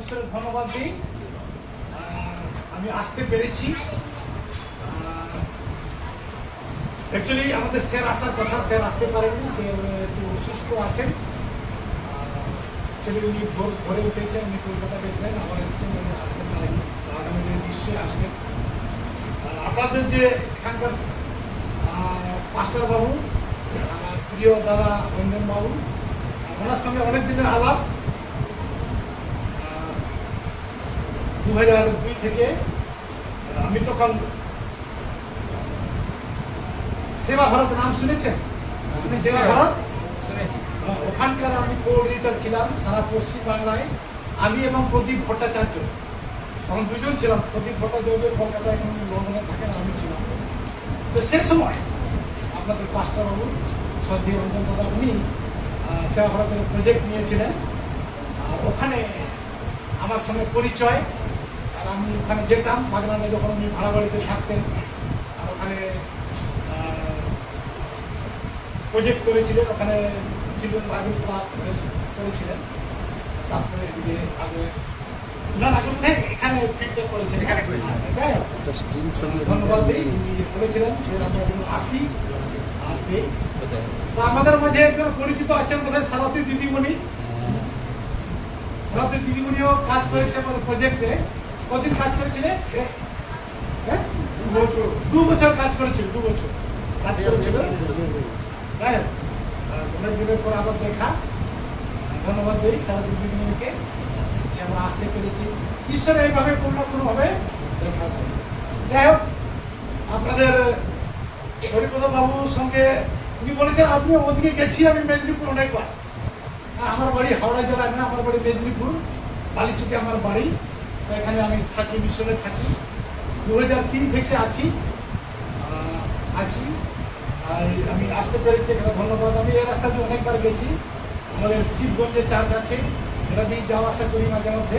ঈশ্বরের ধন্যবাদ দিই, আমি আসতে পেরেছি। অ্যাকচুয়ালি আমাদের স্যার আসার কথা, স্যার আসতে পারেননি, স্যার একটু অসুস্থ আছেন। অ্যাকচুয়ালি উনি ভোরে উঠেছেন, উনি কলকাতা গেছিলেন, আবার এসেছেন, উনি আসতে পারেননি। আগামী দিনে নিশ্চয়ই আসবেন। আপনাদের যে এখানকার মাস্টার বাবু, প্রিয় দাদা রঞ্জন বাবু, ওনার সঙ্গে অনেক দিনের আলাপ। 2002 থেকে আমি তখন সেবা ভারত নাম শুনেছেন? সেবা ভারত, ওখানকার আমি কোঅর্ডিনেটর ছিলাম সারা পশ্চিম বাংলায়। আমি এবং প্রদীপ ভট্টাচার্য, তখন দুজন ছিলাম। প্রদীপ ভট্টাচার্য কলকাতায়, এখন লন্ডনে থাকেন, আমি ছিলাম। তো সে সময় আপনাদের মাস্টারবাবু শ্রদ্ধেয় রঞ্জন দাদা, উনি সেবা ভারতের প্রজেক্ট নিয়েছিলেন। আর ওখানে আমার সঙ্গে পরিচয়, আর আমি ওখানে যেতাম বাগনানে, যখন উনি ভাড়া বাড়িতে থাকতেন। আর ওখানে প্রজেক্ট করেছিলেন, ওখানে চিলড্রেন বাইবেল ক্লাব করেছিলেন। তারপরে এদিকে আগে এখানে ফিল্টার করেছেন, ধন্যবাদ দিই, করেছিলেন। আসি আর তো আমাদের মাঝে একজন পরিচিত আছেন বোধহয় সারথী দিদিমণি। সারথী দিদিমণিও কাজ করেছে আমাদের প্রজেক্টে। কদিন কাজ করেছিলেন? 2 বছর কাজ করেছিল, 2 বছর কাজ করেছিল। হ্যাঁ, অনেক দিনের পর আবার দেখা, ধন্যবাদ দিই সারথী দিদিমণিকে, আমরা আসতে পেরেছি। ঈশ্বর এইভাবে কোনো না কোনোভাবে দেখা যায়। যাই হোক, আপনাদের হরিপদ বাবুর সঙ্গে উনি বলেছেন, আপনি ওদিকে গেছি আমি মেদিনীপুর অনেকবার। আমার বাড়ি হাওড়া জেলায় না, আমার বাড়ি মেদিনীপুর, বালিচুকে আমার বাড়ি। এখানে আমি থাকি, মিশনে থাকি। 2003 থেকে আছি। আমি আসতে পেরেছি, এখানে ধন্যবাদ। আমি এই রাস্তা দিয়ে অনেকবার গেছি। আমাদের শিবগঞ্জে চার্চ আছে, এটা দিয়ে যাওয়া আসা করি মাঝে মধ্যে।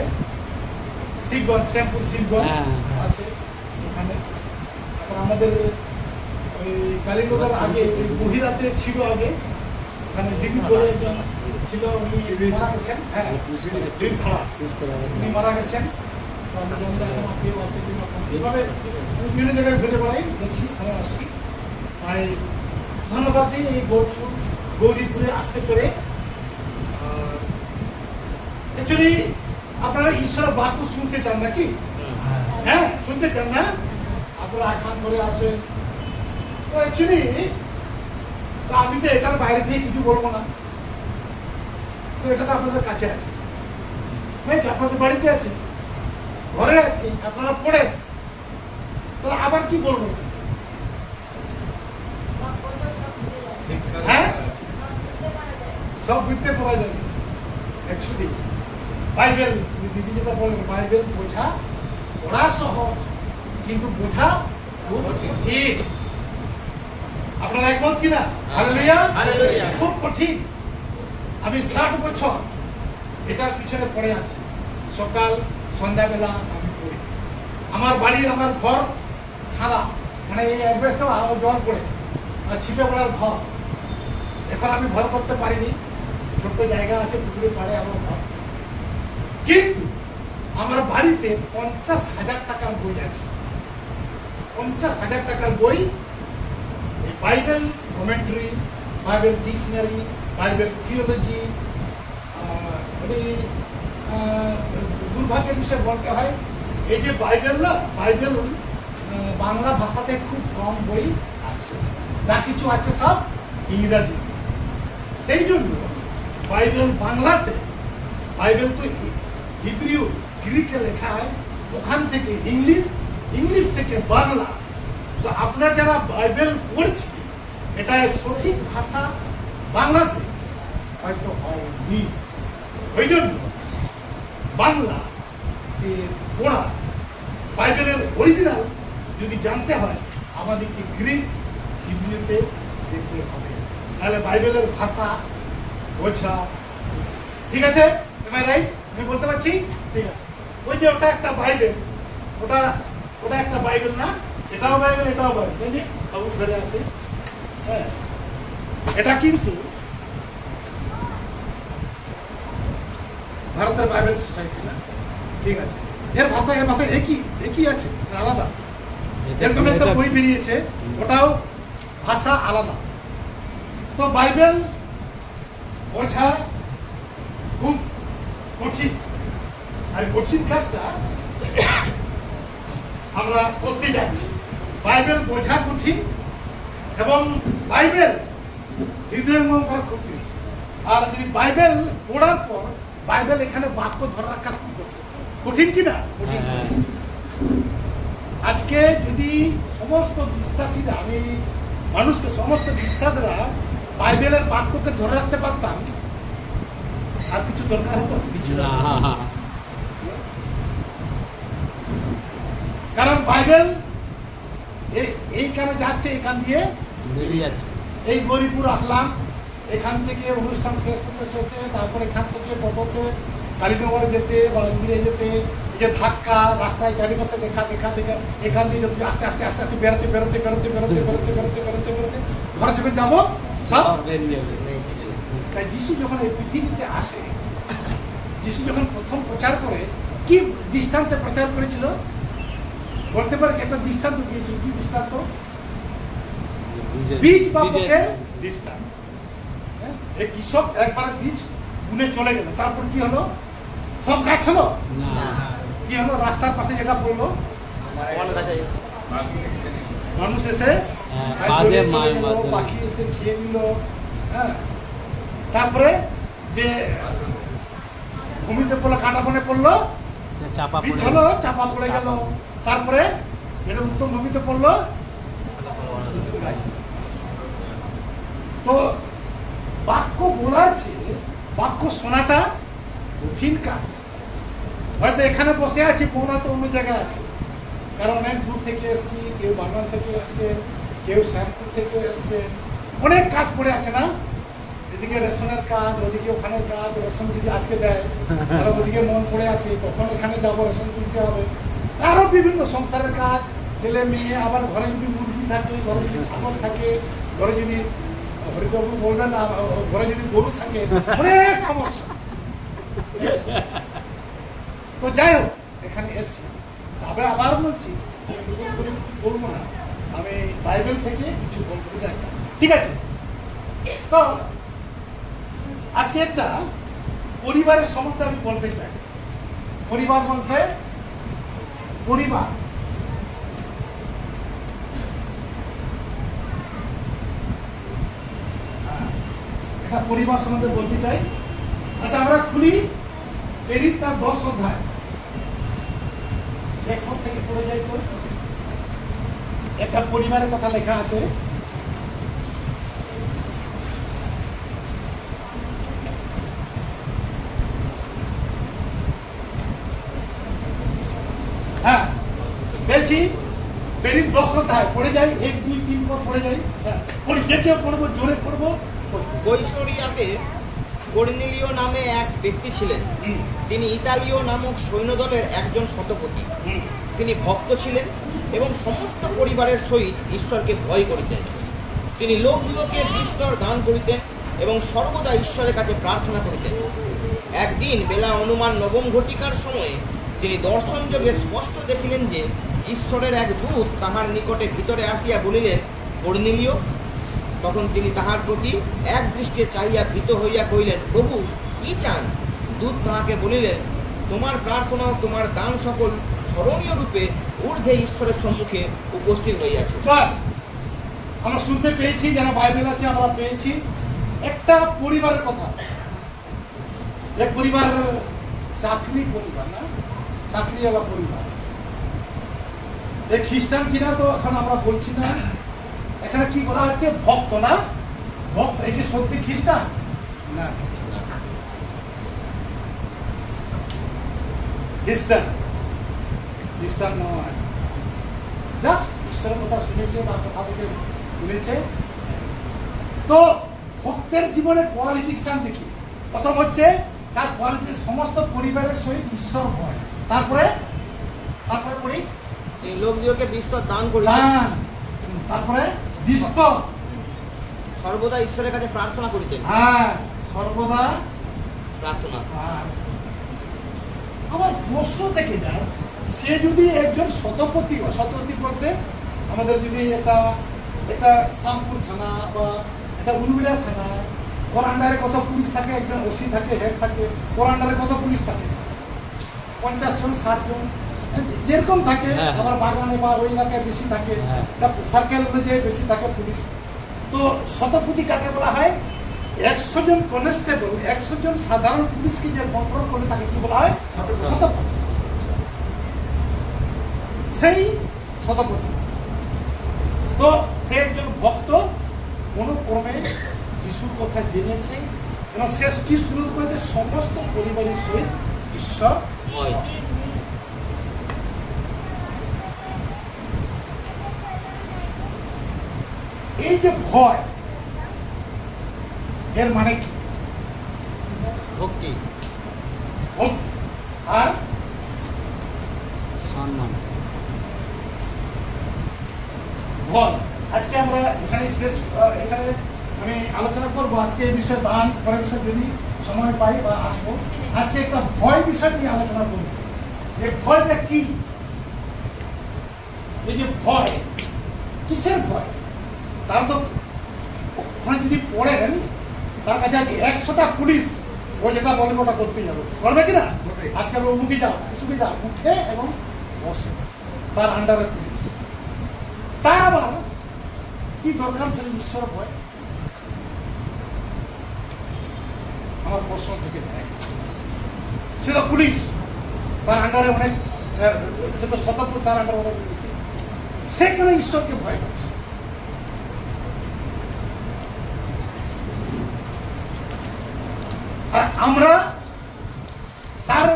শিবগঞ্জ, শ্যামপুর শিবগঞ্জ আছে ওখানে। তারপর আমাদের ওই কালীনগর আগে বহিরাতে ছিল, আগে ওখানে দিদি বলে একজন ছিল, উনি মারা গেছেন। হ্যাঁ, উনি মারা গেছেন। এইভাবে বিভিন্ন জায়গায় ঘুরে বেড়াই, গেছি, ভালো আসছি। তাই ধন্যবাদ দিই এই গৌরীপুরে আসতে পেরে। অ্যাকচুয়ালি আপনারা ঈশ্বরের বাক্য শুনতে চান নাকি? হ্যাঁ, শুনতে চান না? আপনারা আখ্যান করে আছেন। তো অ্যাকচুয়ালি আমি তো এটার বাইরে দিয়ে কিছু বলবো না। তো এটা তো আপনাদের কাছে আছে, আপনাদের বাড়িতে আছে, ঘরে আছে, আপনারা পড়েন। তাহলে আবার কি বলবো? হ্যাঁ, সব বুঝতে পারা যাবে। অ্যাকচুয়ালি বাইবেল, দিদি যেটা বলেন, বাইবেল বোঝা পড়া সহজ, কিন্তু বোঝা খুব কঠিন। আপনারা একমত কিনা? হালেলুয়া, খুব কঠিন। আমি 60 বছর এটার পিছনে পড়ে আছি। সকাল সন্ধ্যাবেলা আমি পড়ি। আমার বাড়ির, আমার ঘর ছাড়া, মানে এই অ্যাডভেস্টটা জল পড়ে, ছিটে পড়ার ঘর। এখন আমি ঘর করতে পারিনি, ছোট্ট জায়গা আছে, পুকুরে পাড়ে আমার ঘর। কিন্তু আমার বাড়িতে 50,000 টাকার বই আছে। 50,000 টাকার বই, Bible commentary, Bible dictionary, Bible theology. দুর্ভাগ্যের বিষয় বলতে হয়, এই যে বাইবেল না, বাইবেল বাংলা ভাষাতে খুব কম বই আছে, যা কিছু আছে সব ইংরাজি। সেই জন্য বাইবেল বাংলাতে, বাইবেল তো হিব্রিউ গ্রিকে লেখা হয়, ওখান থেকে ইংলিশ, ইংলিশ থেকে বাংলা। তো আপনারা যারা বাইবেল পড়ছি, এটা সঠিক ভাষা বাংলাতে হয়তো হয়নি। ওই জন্য বাংলা পড়া, বাইবেলের অরিজিনাল যদি জানতে হয়, আমাদেরকে গ্রিক, হিব্রিউতে যেতে হবে, তাহলে বাইবেলের ভাষা বোঝা। ঠিক আছে? রাইট? আমি বলতে পারছি? ঠিক আছে। ওই যে ওটা একটা বাইবেল, ওটা একটা বাইবেল না, এটাও বাইবেল, এটাও বাইবেল, বাবু ধরে আছে। হ্যাঁ, এটা কিন্তু ভারতের বাইবেল সোসাইটি না, ঠিক আছে, এর ভাষা একই একই আছে, আলাদা। এরকম একটা বই বেরিয়েছে, ওটাও ভাষা আলাদা। তো বাইবেল বোঝা খুব কঠিন, আর কঠিন কাজটা আমরা করতে যাচ্ছি। বাইবেল বোঝা কঠিন এবং বাইবেল হৃদয়ঙ্গম করা কঠিন। আর যদি বাইবেল পড়ার পর বাইবেল এখানে বাক্য ধরে রাখা খুব কঠিন কিনা? কঠিন। আজকে যদি সমস্ত বিশ্বাসীরা, আমি মানুষকে সমস্ত বিশ্বাসীরা বাইবেলের বাক্যকে ধরে রাখতে পারতাম, আর কিছু দরকার হতো কিছু না। কারণ বাইবেল এইখানে যাচ্ছে, এখান দিয়ে বেরিয়ে যাচ্ছে। এই গরিপুর আসলাম, এখান থেকে অনুষ্ঠান শেষ হতে শেষে, তারপর এখান থেকে টোটোতে কালীনগরে যেতে বা উড়ে যেতে, যে ধাক্কা রাস্তায় চারিপাশে দেখা এখান দিয়ে যদি আস্তে আস্তে আস্তে আস্তে বেরোতে বেরোতে বেরোতে বেরোতে বেরোতে বেরোতে বেরোতে বেরোতে ঘরে যখন যাবো সব বেরিয়ে যাবে। তাই যিশু যখন এই পৃথিবীতে আসে, যিশু যখন প্রথম প্রচার করে, কি দৃষ্টান্তে প্রচার করেছিল বলতে পারে? একটা দৃষ্টান্ত দিয়েছিল। কি দৃষ্টান্ত? বীজ বা পোকের দৃষ্টান্ত। এই কৃষক একবার বীজ বুনে চলে গেল, তারপর কি হলো? সব গাছ হলো না। কি হলো? রাস্তার পাশে যেটা পড়লো, মানুষ এসে পাখি এসে খেয়ে নিল। হ্যাঁ, তারপরে যে ভূমিতে পড়লো, কাঁটা বনে পড়লো, বীজ হলো, চাপা পড়ে গেল। তারপরে এটা উত্তম ভূমিতে পড়লো। তো বাক্য বলার চেয়ে বাক্য শোনাটা কঠিন কাজ। হয়তো এখানে বসে আছি, কোন তো অন্য জায়গায় আছে, কারণ অনেক দূর থেকে এসছি, কেউ বাংলা থেকে এসছে, কেউ শ্যামপুর থেকে এসছে, অনেক কাজ পড়ে আছে না? এদিকে রেশনের কাজ, ওদিকে ওখানের কাজ, রেশন যদি আজকে দেয় তাহলে ওদিকে মন পড়ে আছে, কখন এখানে যাবো, রেশন তুলতে হবে, আরো বিভিন্ন সংসারের কাজ, ছেলে মেয়ে, আবার ঘরে যদি মুরগি থাকে, ঘরে যদি ছাগল থাকে, ঘরে যদি হরিবাবু বলবেন না, ঘরে যদি গরু থাকে, অনেক সমস্যা। তো যাই হোক, এখানে এসছি। তবে আবার বলছি, বলবো না, আমি বাইবেল থেকে কিছু বলতে চাই। ঠিক আছে? তো আজকে একটা পরিবারের সম্বন্ধে আমি বলতে চাই। পরিবার বলতে পরিবার একটা পরিবার সম্বন্ধে বলতে চাই। আচ্ছা, আমরা খুলি প্রেরিত তার 10 অধ্যায়, লেখক থেকে পড়ে যাই। তো একটা পরিবারের কথা লেখা আছে। হ্যাঁ, বলছি প্রেরিত 10 অধ্যায় পড়ে যাই, 1, 2, 3 পদ পড়ে যাই। হ্যাঁ, পড়ি, যে কেউ পড়বো, জোরে পড়বো। কৈশোরিয়াতে কর্নেলীয় নামে এক ব্যক্তি ছিলেন। তিনি ইতালীয় নামক সৈন্যদলের একজন শতপতি। তিনি ভক্ত ছিলেন এবং সমস্ত পরিবারের সহিত ঈশ্বরকে ভয় করিতেন। তিনি লোকগুলোকে বিস্তর দান করিতেন এবং সর্বদা ঈশ্বরের কাছে প্রার্থনা করিতেন। একদিন বেলা অনুমান 9 ঘটিকার সময়ে তিনি দর্শনযোগে স্পষ্ট দেখিলেন যে ঈশ্বরের এক দূত তাহার নিকটে ভিতরে আসিয়া বলিলেন, কর্নেলীয়। তখন তিনি তাহার প্রতি এক দৃষ্টে চাহিয়া ভীত হইয়া কহিলেন, প্রভু, কি চান? দূত তাহাকে বলিলেন, তোমার প্রার্থনা ও তোমার দান সকল স্মরণীয় রূপে ঊর্ধ্বে ঈশ্বরের সম্মুখে উপস্থিত হইয়াছে। আমরা শুনতে পেয়েছি, যারা বাইবেল আছে আমরা পেয়েছি একটা পরিবারের কথা। এক পরিবার, চাকরি পরিবার না, চাকরিওয়ালা পরিবার। এই খ্রিস্টান কিনা তো এখন আমরা বলছি না। এখানে কি বলা হচ্ছে? ভক্ত না? ভক্ত। এই কি সত্যি খ্রিস্টান না? খ্রিস্টান খ্রিস্টান নয়, জাস্ট ঈশ্বরের কথা শুনেছে, তার কথা থেকে শুনেছে। তো ভক্তের জীবনের কোয়ালিফিকেশন দেখি। প্রথম হচ্ছে তার কোয়ালিফিকেশন সমস্ত পরিবারের সহিত ঈশ্বর ভয়। তারপরে পড়ি, এই লোকদিওকে বিস্তর দান করিতেন। তারপরে বিস্তর, সর্বদা ঈশ্বরের কাছে প্রার্থনা করিতেন। হ্যাঁ, সর্বদা প্রার্থনা। আমার প্রশ্ন থেকে যায়, সে যদি একজন শতপতি হয়, শতপতি বলতে আমাদের যদি একটা শ্যামপুর থানা বা একটা উলবিড়া থানা, ওর আন্ডারে কত পুলিশ থাকে, একজন ওসি থাকে, হেড থাকে, ওর আন্ডারে কত পুলিশ থাকে, 50 জন 60 জন যেরকম থাকে। আবার বাগানে বা ওই এলাকায় বেশি থাকে, সার্কেল অনুযায়ী বেশি থাকে পুলিশ। তো শতপতি কাকে বলা হয়? 100 জন কনস্টেবল, 100 জন সাধারণ পুলিশকে যে কন্ট্রোল করে তাকে কি বলা হয়? শতপতি। সেই শতপতি। তো সে একজন ভক্ত, কোনো ক্রমে যিশুর কথা জেনেছে এবং শেষ কি শুরু করতে সমস্ত পরিবারের সহিত ঈশ্বর ভয়। এই যে ভয়, এর মানে কি? ভক্তি, ভক্তি আর সম্মান। ভয়। আজকে আমরা এখানে এখানে আমি আলোচনা করবো আজকে এই বিষয়ে, দান করার বিষয়ে যদি সময় পাই বা আসবো। আজকে একটা ভয় বিষয় নিয়ে আলোচনা করব। এই ভয়টা কি? এই যে ভয়, কিসের ভয়? তারা তো ওখানে যদি পড়েন, তার কাছে আছে 100টা পুলিশ, ও যেটা বলবে ওটা করতে যাবে, করবে কিনা? আজকে আমরা উমুকে যাও, উসুকে যাও, উঠে এবং বসে, তার আন্ডারে পুলিশ। তার আবার কি দরকার ছিল ঈশ্বর ভয়? আমার প্রশ্ন থেকে যায়, সে তো পুলিশ, তার আন্ডারে অনেক, সে তো শতপতি, তার আন্ডারে অনেক পুলিশ, সে কেন ঈশ্বরকে ভয় করছে? আর আমরা, তার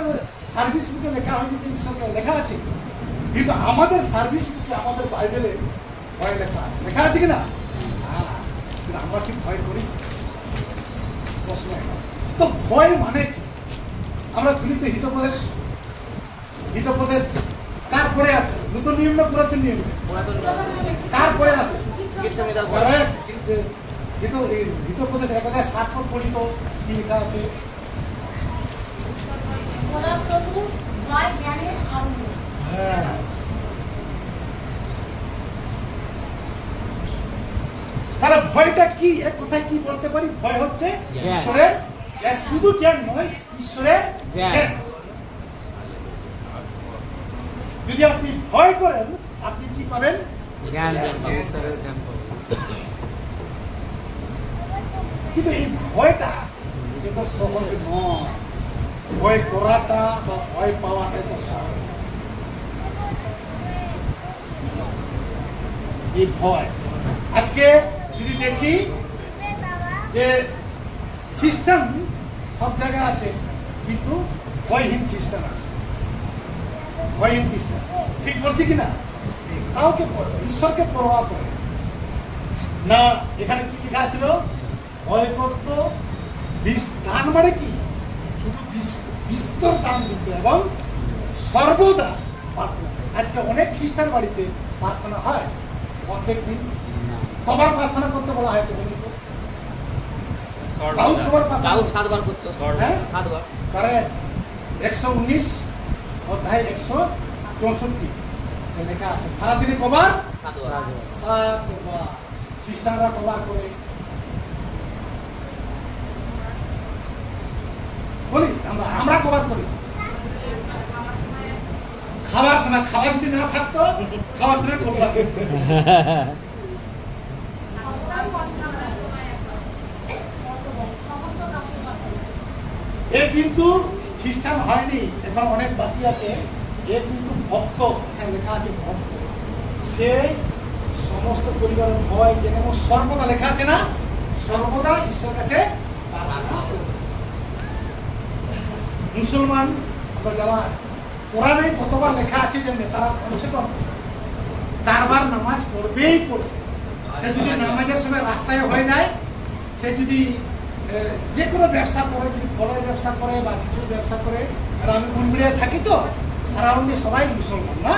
সার্ভিস বুকে লেখা হয়নি যে ঈশ্বরকে লেখা আছে, কিন্তু আমাদের সার্ভিস বুকে, আমাদের বাইবেলে ভয় লেখা আছে কিনা? কিন্তু আমরা কি ভয় করি? প্রশ্ন। তো ভয় মানে কি? আমরা খুলিতে হিতোপদেশ কার পরে আছে? নতুন নিয়ম না পুরাতন নিয়ম? কার পরে আছে? হিতোপদেশ 1:7 পড়ি তো কি লেখা আছে? হ্যাঁ, তাহলে ভয়টা কি? এক কথায় কি বলতে পারি? ভয় হচ্ছে ঈশ্বরের, শুধু জ্ঞান নয়, ঈশ্বরের জ্ঞান। যদি আপনি ভয় করেন, আপনি কি পাবেন? জ্ঞান। কিন্তু এই ভয়টা এত সহজ নয়। ভয় করাটা বা ভয় পাওয়াটা এত সহজ। এই ভয় আজকে যদি দেখি যে খ্রিস্টান সব জায়গায় আছে, কিন্তু ভয়হীন খ্রিস্টান আছে। ভয়হীন খ্রিস্টান, ঠিক বলছি কিনা? কাউকে ঈশ্বরকে পরোয়া করে না। এখানে কি লেখা ছিল? ভয় করত, দান মানে কি? শুধু বিস্তর দান দিত এবং সর্বদা প্রার্থনা। আজকে অনেক খ্রিস্টান বাড়িতে প্রার্থনা হয় প্রত্যেক দিন। কবার প্রার্থনা করতে বলা হয়েছে? দাউদ কবার প্রার্থনা? দাউদ 7 বার করতো। হ্যাঁ, 7 বার। কারণ 119 অধ্যায় 164 লেখা আছে সারাদিনে কবার? 7 বার। 7 বার। খ্রিস্টানরা কবার করে? বলি আমরা কবার করি? খাবার সময়। খাবার যদি না থাকতো, খাওয়ার সময় করতাম। এ কিন্তু খ্রিস্টান হয়নি, এখন অনেক বাকি আছে। এ কিন্তু ভক্ত, এখানে লেখা আছে ভক্ত। সে সমস্ত পরিবারের ভয় জেনে সর্বদা, লেখা আছে না, সর্বদা ঈশ্বরের কাছে প্রার্থনা করে। মুসলমান আমরা যারা, কোরআনে কতবার লেখা আছে জানেন? তারা কমসে কম 4 বার নামাজ পড়বেই পড়বে। সে যদি নামাজের সময় রাস্তায় হয়ে যায়, সে যদি যে কোনো ব্যবসা করে, যদি ফলের ব্যবসা করে বা কিছু ব্যবসা করে, আর আমি উলবিড়ায় থাকি তো, সারাউন্ডে সবাই মুসলমান না,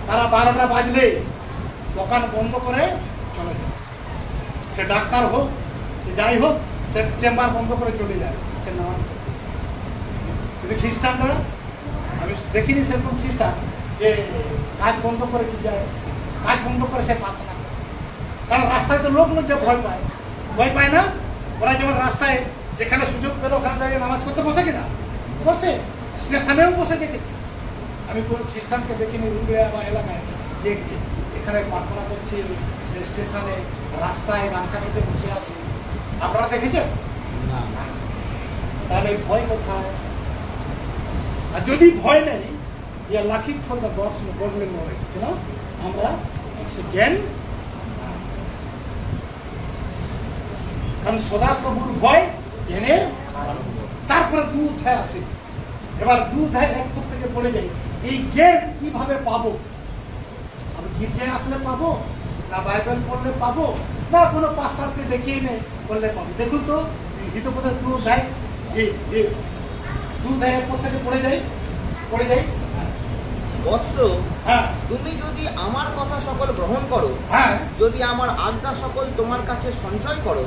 তারা 12টা বাজলে দোকান বন্ধ করে চলে যায়। সে ডাক্তার হোক, সে যাই হোক, সে চেম্বার বন্ধ করে চলে যায়, সে নামাজ। কিন্তু খ্রিস্টানরা আমি দেখিনি সেরকম খ্রিস্টান যে কাজ বন্ধ করে কি যায়, কাজ বন্ধ করে সে প্রার্থনা করে। কারণ রাস্তায় তো লোক যে ভয় পায় না। ওরা যেমন রাস্তায় যেখানে সুযোগ পেল ওখানে দাঁড়িয়ে নামাজ করতে বসে কিনা, বসে স্টেশনেও বসে দেখেছি। আমি কোনো খ্রিস্টানকে দেখিনি রুবিয়া বা এলাকায় যে এখানে প্রার্থনা করছে স্টেশনে, রাস্তায় গামছা নিতে বসে আছে। আপনারা দেখেছেন? তাহলে ভয় কোথায়? আর যদি ভয় নেই, yeah lucky for the gods godly knowledge, আমরা জ্ঞান, কারণ সদাপ্রভুর ভয় জ্ঞানের। তারপরে 2 অধ্যায় আসে। এবার 2 অধ্যায় 1 পদ থেকে পড়ে যাই। এই জ্ঞান কিভাবে পাবো? আমি গির্জায় আসলে পাবো, না বাইবেল পড়লে পাবো, না কোনো পাস্টারকে ডেকে এনে বললে পাবো? দেখুন তো হিতবোধের 2 অধ্যায়, এই 2 অধ্যায় 1 পদ থেকে পড়ে যাই। বৎস, হ্যাঁ, তুমি যদি আমার কথা সকল গ্রহণ করো, হ্যাঁ, যদি আমার আজ্ঞা সকল তোমার কাছে সঞ্চয় করো,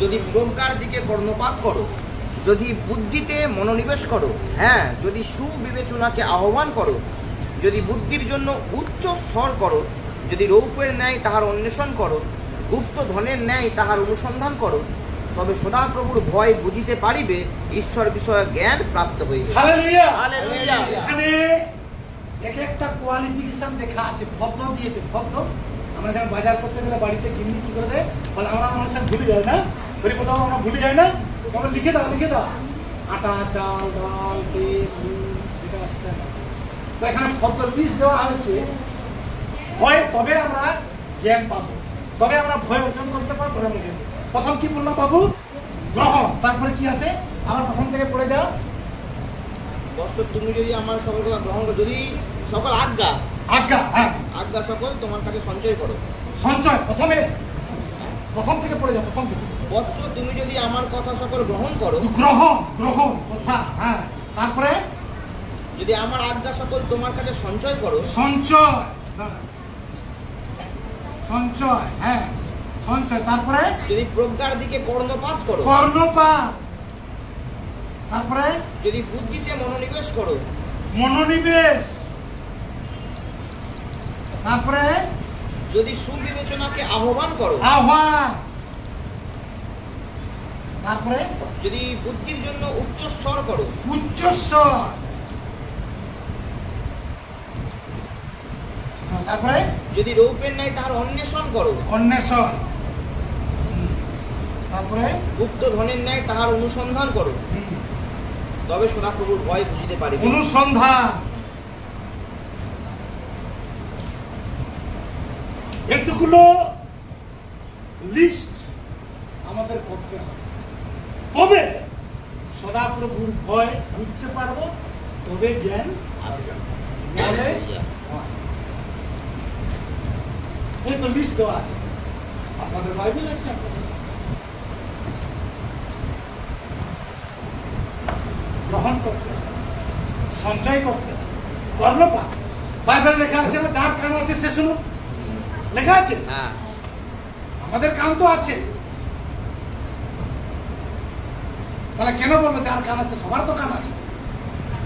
যদি প্রজ্ঞার দিকে কর্ণপাত করো, যদি বুদ্ধিতে মনোনিবেশ করো, হ্যাঁ, যদি সুবিবেচনাকে আহ্বান করো, যদি বুদ্ধির জন্য উচ্চ স্বর করো, যদি রৌপ্যের ন্যায় তাহার অন্বেষণ করো, গুপ্ত ধনের ন্যায় তাহার অনুসন্ধান করো, তবে সদাপ্রভুর ভয় বুঝিতে পারিবে, ঈশ্বর বিষয়ে জ্ঞান প্রাপ্ত হইবে। হালেলুয়া। হালেলুয়া। এখানে এক একটা কোয়ালিফিকেশন দেখা আছে। ভদ্র দিয়েছে, ভদ্র। আমরা যখন বাজার করতে গেলে বাড়িতে কিনলি কি করে দেয়, বলে আমরা আমার সাথে ভুলে যাই না, কোথাও আমরা ভুলে যাই না, তবে লিখে দাও আটা, চাল, ডাল, তেল, নুন, এটা সেটা। তো এখানে ভদ্র লিস্ট দেওয়া হয়েছে। ভয়, তবে আমরা জ্ঞান পাবো, তবে আমরা ভয় অর্জন করতে পারবো, তবে আমরা জ্ঞান। প্রথম কি বললাম বাবু? গ্রহণ। তারপরে কি আছে? আমার প্রথম থেকে পড়ে যাও। বৎস, তুমি যদি আমার সকল কথা গ্রহণ করো, যদি সকল আজ্ঞা, হ্যাঁ, আজ্ঞা সকল তোমার কাছে সঞ্চয় করো। সঞ্চয় প্রথম থেকে পড়ে যাও, প্রথম থেকে। বৎস, তুমি যদি আমার কথা সকল গ্রহণ করো, গ্রহণ কথা, হ্যাঁ। তারপরে যদি আমার আজ্ঞা সকল তোমার কাছে সঞ্চয় করো, সঞ্চয়, হ্যাঁ, সঞ্চয়। তারপরে যদি প্রজ্ঞার দিকে কর্ণপাত করো, তারপরে যদি বুদ্ধিতে মনোনিবেশ করো, তারপরে যদি সুবিবেচনাকে আহ্বান করো, তারপরে যদি বুদ্ধির জন্য উচ্চস্বর করো, তারপরে যদি রৌপ্যের ন্যায় তাহার অন্বেষণ করো, তারপরে গুপ্ত ধনের ন্যায় তাহার অনুসন্ধান করো, তবে সদাপ্রভুর ভয় বুঝিতে পারিবে। অনুসন্ধান। এতগুলো লিস্ট আমাদের করতে হবে, তবে সদাপ্রভুর ভয় বুঝতে পারবো, তবে জ্ঞান আসবে। এই তো লিস্ট দেওয়া আছে, আপনাদের বাইবেল আছে, আপনাদের গ্রহণ করতে, সঞ্চয় করতে, কর্ণপাত। বাইবেল লেখা আছে না, যার কান আছে সে শুনুন, লেখা আছে। আমাদের কান তো আছে, তাহলে কেন বলবো যার কান আছে? সবার তো কান আছে।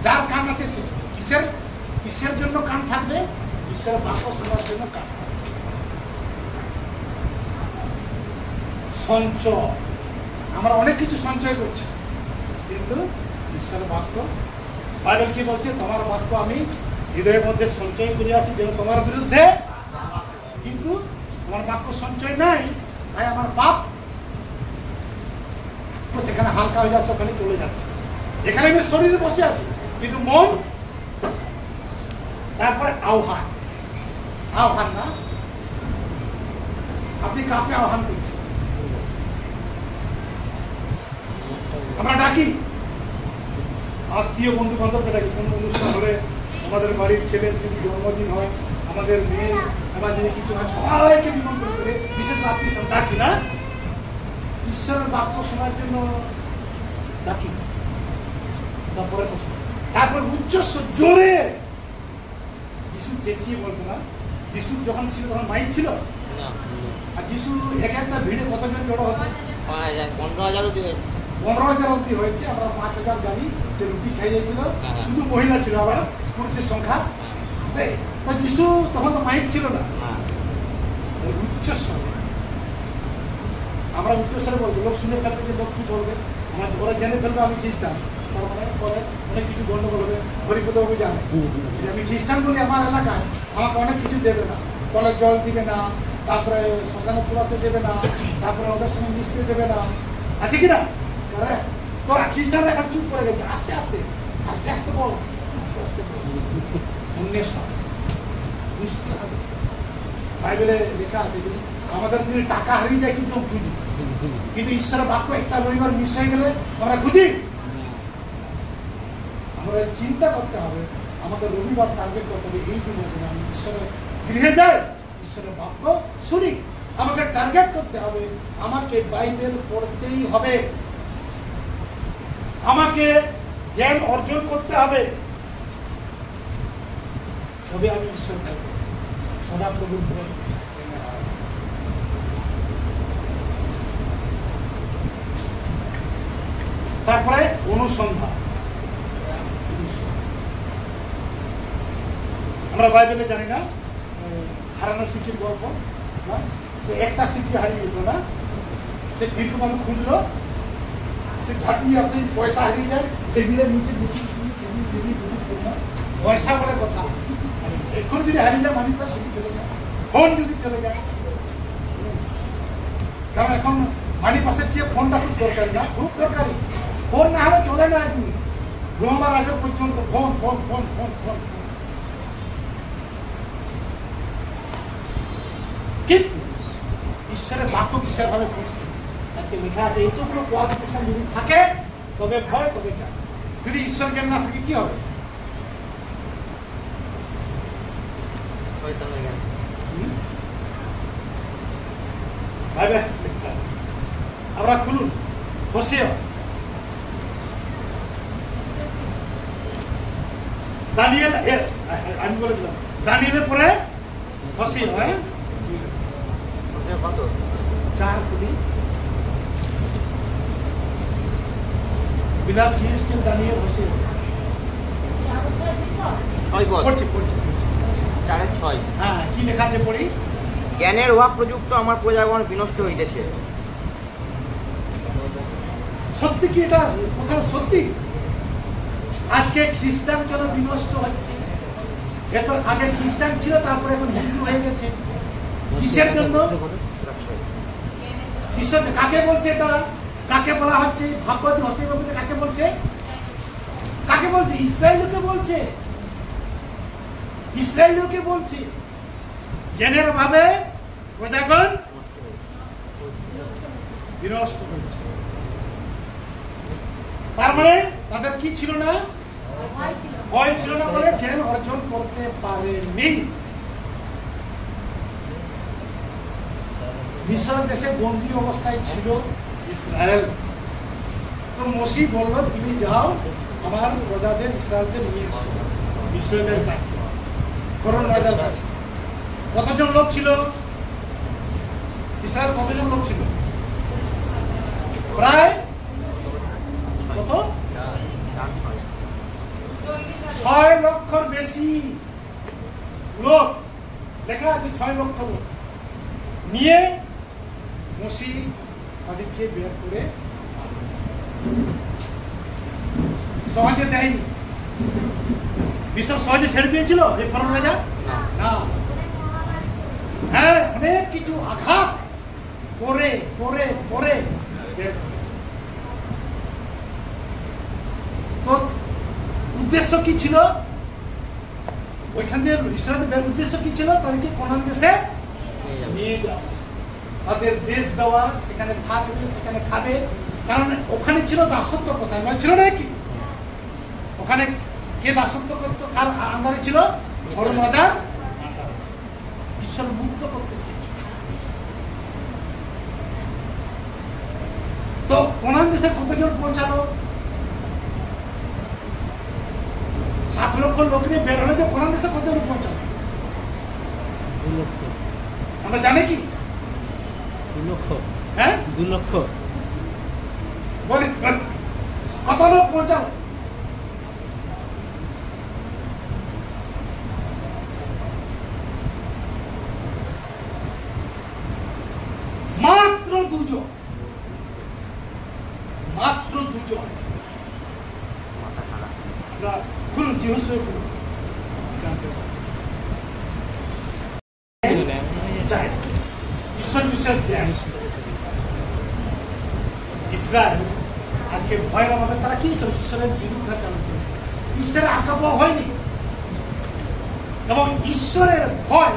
যার কান আছে সে শুনুন। কিসের জন্য কান থাকবে? ঈশ্বরের বাক্য শোনার জন্য কান থাকবে। সঞ্চয়, আমরা অনেক কিছু সঞ্চয় করছি, কিন্তু ঈশ্বরের বাক্য, বাইবেল কি বলছে? তোমার বাক্য আমি হৃদয়ের মধ্যে সঞ্চয় করিয়াছি যেন তোমার বিরুদ্ধে, কিন্তু তোমার বাক্য সঞ্চয় নাই, তাই আমার পাপ সেখানে হালকা হয়ে যাচ্ছে, ওখানে চলে যাচ্ছে। এখানে আমি শরীরে বসে আছি, কিন্তু মন। তারপরে আহ্বান না, আপনি কাকে আহ্বান করছেন? আমরা ডাকি আত্মীয় বন্ধু বান্ধবকে ডাকি। কোনো অনুষ্ঠান হলে, আমাদের বাড়ির ছেলের যদি জন্মদিন হয়, আমাদের মেয়ে, আবার যদি কিছু হয়, সবাইকে নিমন্ত্রণ করে বিশেষ আত্মীয় সব ডাকি না? ঈশ্বরের বাক্য শোনার জন্য ডাকি। তারপরে উচ্চস্বর জোরে যিশু চেঁচিয়ে বলতো না। যিশু যখন ছিল তখন মাইক ছিল, আর যিশু এক একটা ভিড়ে কতজন জড়ো হতো? 15,000 15,000 অব্দি হয়েছে, আমরা 5,000 জানি। সে রুটি খাইয়েছিল, শুধু মহিলা ছিল, আবার পুরুষের সংখ্যা। তো যিশু তখন তো মাইক ছিল না, উচ্চস্বরে আমরা উচ্চস্বরে বলবো, লোক শুনে ফেলবে যে লোক কি বলবে, আমার ওরা জেনে ফেলবে আমি খ্রিস্টান, তার মানে পরে অনেক কিছু গন্ডগোল হবে। হরিপদবাবু জানে যে আমি খ্রিস্টান বলি, আমার এলাকায় আমাকে অনেক কিছু দেবে না, কলের জল দিবে না, তারপরে শ্মশানে পোড়াতে দেবে না, তারপরে ওদের সঙ্গে মিশতে দেবে না, আছে কি না? তো খ্রিস্টানরা এখন চুপ করে গেছে, আস্তে আস্তে আস্তে আস্তে বল, আস্তে আস্তে বল, অন্বেষণ বুঝতে হবে। বাইবেলে লেখা আছে যে আমাদের যদি টাকা হারিয়ে যায় কিন্তু আমরা খুঁজি, কিন্তু ঈশ্বরের বাক্য একটা রবিবার মিস হয়ে গেলে আমরা খুঁজি। আমাদের চিন্তা করতে হবে, আমাদের রবিবার টার্গেট করতে হবে এই দিনের জন্য আমি ঈশ্বরের গৃহে যাই, ঈশ্বরের বাক্য শুনি। আমাকে টার্গেট করতে হবে, আমাকে বাইবেল পড়তেই হবে, আমাকে জ্ঞান অর্জন করতে হবে, তবে আমি ঈশ্বর পাবো। সদাপ্রভুর প্রেম। তারপরে অনুসন্ধান। আমরা বাইবেলে জানি না হারানো শিখির গল্প, সে একটা শিখি হারিয়ে গেল না, সে দীর্ঘভাবে খুঁজলো, সে ঝাঁটিয়ে আপনি পয়সা হারিয়ে যায়, টেবিলের নিচে পয়সা বলে কথা। এখন যদি হারিয়ে যায়, মানি পাস যদি চলে যায়, ফোন যদি চলে যায়, কারণ এখন মানি পাসের চেয়ে ফোনটা খুব দরকারি না, খুব দরকারি। ফোন না হলে চলে না, এখন ঘুমাবার আগে পর্যন্ত phone phone phone phone phone. কিন্তু ঈশ্বরের বাক্য কিসের ভাবে পৌঁছতে আজকে লেখা আছে, এইটুকু কোয়ালিফিকেশন যদি থাকে তবে ভয়, তবে জ্ঞান। যদি ঈশ্বর জ্ঞান না থাকে কি হবে? আমরা খুলুন হোসেয়া, দানিয়েল, আমি বলে দিলাম দানিয়েলের পরে হোসেয়া, হ্যাঁ 4 খুলি বিলাত হিজকিল দানিয়েল হোসেয়া 6 পদ পড়ছি 4:6। হ্যাঁ, কি লেখা আছে পড়ি? জ্ঞানের অভাব প্রযুক্ত আমার প্রজাগণ বিনষ্ট হইতেছে। সত্যি কি এটা কথা? সত্যি আজকে খ্রিস্টান কেন বিনষ্ট হচ্ছে? এত আগে খ্রিস্টান ছিল, তারপরে এখন হিন্দু হয়ে গেছে। কিসের জন্য? ঈশ্বর কাকে বলছে এটা? কাকে বলা হচ্ছে? ভাগবত হোসেয়া বাবুতে কাকে বলছে? কাকে বলছে? ইসরায়েলকে বলছে, ইসরায়েলকে বলছে। জ্ঞানের অভাবে প্রজাগণ বিনষ্ট হয়েছে। তার মানে তাদের কি ছিল না? ভয় ছিল না বলে জ্ঞান অর্জন করতে পারেনি। মিশর দেশে বন্দী অবস্থায় ছিল ইসরায়েল। তো মসি বলল, তুমি যাও আমার প্রজাদের ইসরায়েলকে নিয়ে এসো ইসরায়েলের কাছে, ফরন রাজার কাছে। কতজন লোক ছিল ইসরায়েল? কতজন লোক ছিল? প্রায় কত? 6 লক্ষর বেশি লোক, লেখা আছে 6 লক্ষ লোক নিয়ে মসি তাদেরকে বের করে সহজে দেয়নি। বিশ্ব সহজে ছেড়ে দিয়েছিল এই ফরন রাজা? না, হ্যাঁ, অনেক কিছু আঘাত করে করে করে। তো উদ্দেশ্য কি ছিল ওইখান থেকে ইসরায়েলের? উদ্দেশ্য কি ছিল? তাদেরকে কোনান দেশে নিয়ে যাওয়া, তাদের দেশ দেওয়া, সেখানে থাকবে, সেখানে খাবে। কারণ ওখানে ছিল দাসত্ব প্রথা, নয় ছিল না কি? ওখানে কে দাসত্ব করত? কার আন্ডারে ছিল? ফরন রাজার। ঈশ্বর মুক্ত করতে চেয়েছিল। তো কোনান দেশে কতজন পৌঁছালো? 7 লক্ষ লোক নিয়ে বের হলে যে কোনান দেশে কতজন পৌঁছালো? 2 লক্ষ। আমরা জানি কি? 2 লক্ষ। হ্যাঁ, 2 লক্ষ। বলি কত লোক পৌঁছালো? মাত্র দুজন, মাত্র দুজন। আমরা খুলুন, জিজ্ঞেস খুলুন, ঈশ্বর বিষয়ের জ্ঞান। ইসরায়েল আজকে ভয়ের অভাবে তারা কি চলে? ঈশ্বরের বিরুদ্ধে চলছে, ঈশ্বরের আজ্ঞা হয়নি। এবং ঈশ্বরের ভয়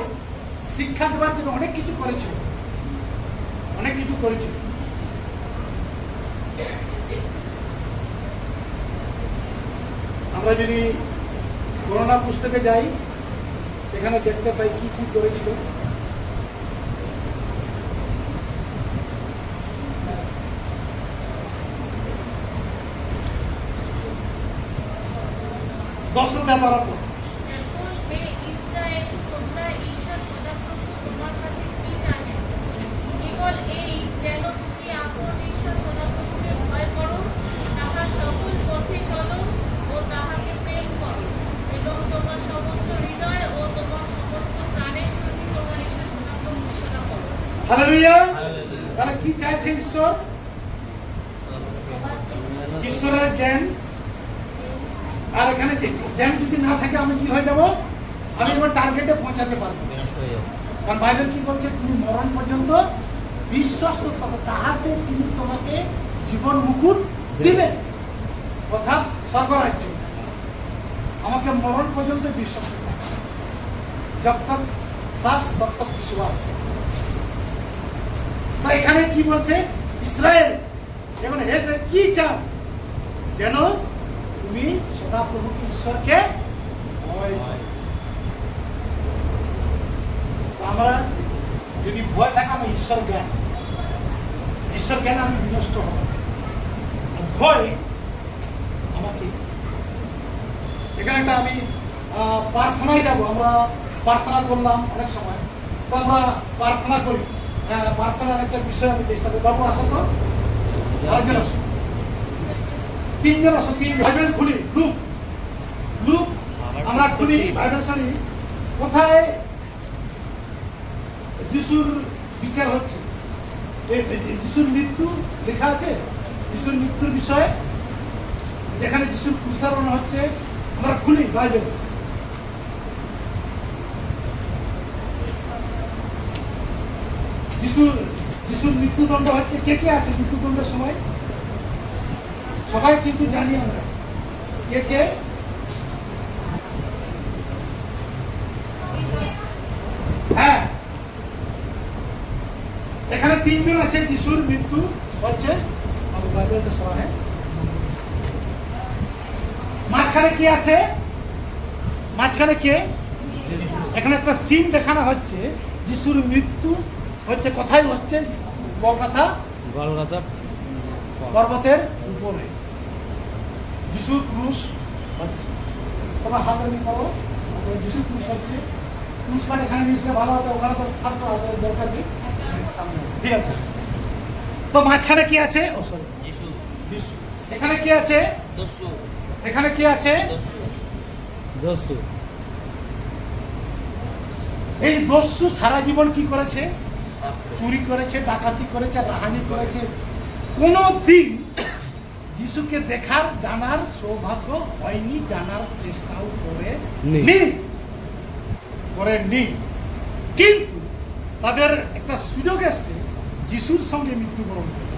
শিক্ষা দেওয়ার জন্য অনেক কিছু করেছিল, অনেক কিছু করেছিল। আমরা যদি করোনা পুস্তকে যাই, সেখানে দেখতে পাই কি কি করেছিল। হালেলুয়া। তাহলে কি চাইছে ঈশ্বর? ঈশ্বরের জ্ঞান। আর এখানে জ্ঞান যদি না থাকে আমি কি হয়ে যাব? আমি আমার টার্গেটে পৌঁছাতে পারবো। কারণ বাইবেল কি বলছে? তুমি মরণ পর্যন্ত বিশ্বস্ত থাকো, তাহাতে তিনি তোমাকে জীবন মুকুট দিবেন। অর্থাৎ স্বর্গরাজ্য। আমাকে মরণ পর্যন্ত বিশ্বস্ত থাকো, জব তক শ্বাস তব তক বিশ্বাস। তো এখানে কি বলছে? ইসরায়েল যেমন হেসে কি চাও? যেন তুমি সদাপ্রভুকে ঈশ্বরকে ভয়। আমরা যদি ভয় থাকে, আমার ঈশ্বর জ্ঞান, ঈশ্বর জ্ঞান আমি বিনষ্ট হব। ভয় আমাকে এখানে একটা আমি প্রার্থনায় যাব। আমরা প্রার্থনা করলাম অনেক সময়, তো আমরা প্রার্থনা করি। প্রার্থনার একটা বিষয় আমি চেষ্টা করি। বাবু আসো তো, আরেকজন আসো, তিনজন আসো। বাইবেল খুলি, লুক, লুক আমরা খুলি বাইবেল শুনি। কোথায় যিশুর বিচার হচ্ছে? যিশুর মৃত্যু লেখা আছে, যিশুর মৃত্যুর বিষয়ে, যেখানে যিশুর ক্রুশারোহণ হচ্ছে। আমরা খুলি বাইবেল। যিশুর মৃত্যুদণ্ড হচ্ছে। কে কে আছে মৃত্যুদণ্ডের সময়? সবাই কিন্তু জানি আমরা। কে কে? হ্যাঁ, এখানে তিনজন আছে যিশুর মৃত্যু হচ্ছে। মাঝখানে কে আছে? মাঝখানে কে? এখানে একটা সিন দেখানো হচ্ছে। যিশুর মৃত্যু হচ্ছে কোথায় হচ্ছে? গলগথা পর্বতের উপরে যিশুর ক্রুশ হচ্ছে। তোমার হাত ধরে করো, যিশুর ক্রুশ হচ্ছে। ক্রুশ মানে এখানে নিয়ে ভালো হবে, ওখানে তো খাস করা দরকার নেই। ঠিক আছে, তো মাঝখানে কি আছে? ও সরি, যিশু। এখানে কি আছে? দস্যু। এখানে কি আছে? দস্যু। এই দস্যু সারা জীবন কি করেছে? চুরি করেছে, ডাকাতি করেছে, রাহানি করেছে। কোনদিন যিশুকে দেখার, জানার সৌভাগ্য হয়নি, জানার চেষ্টাও করেনি। কিন্তু তাদের একটা সুযোগ এসছে যিশুর সঙ্গে মৃত্যুবরণ করে।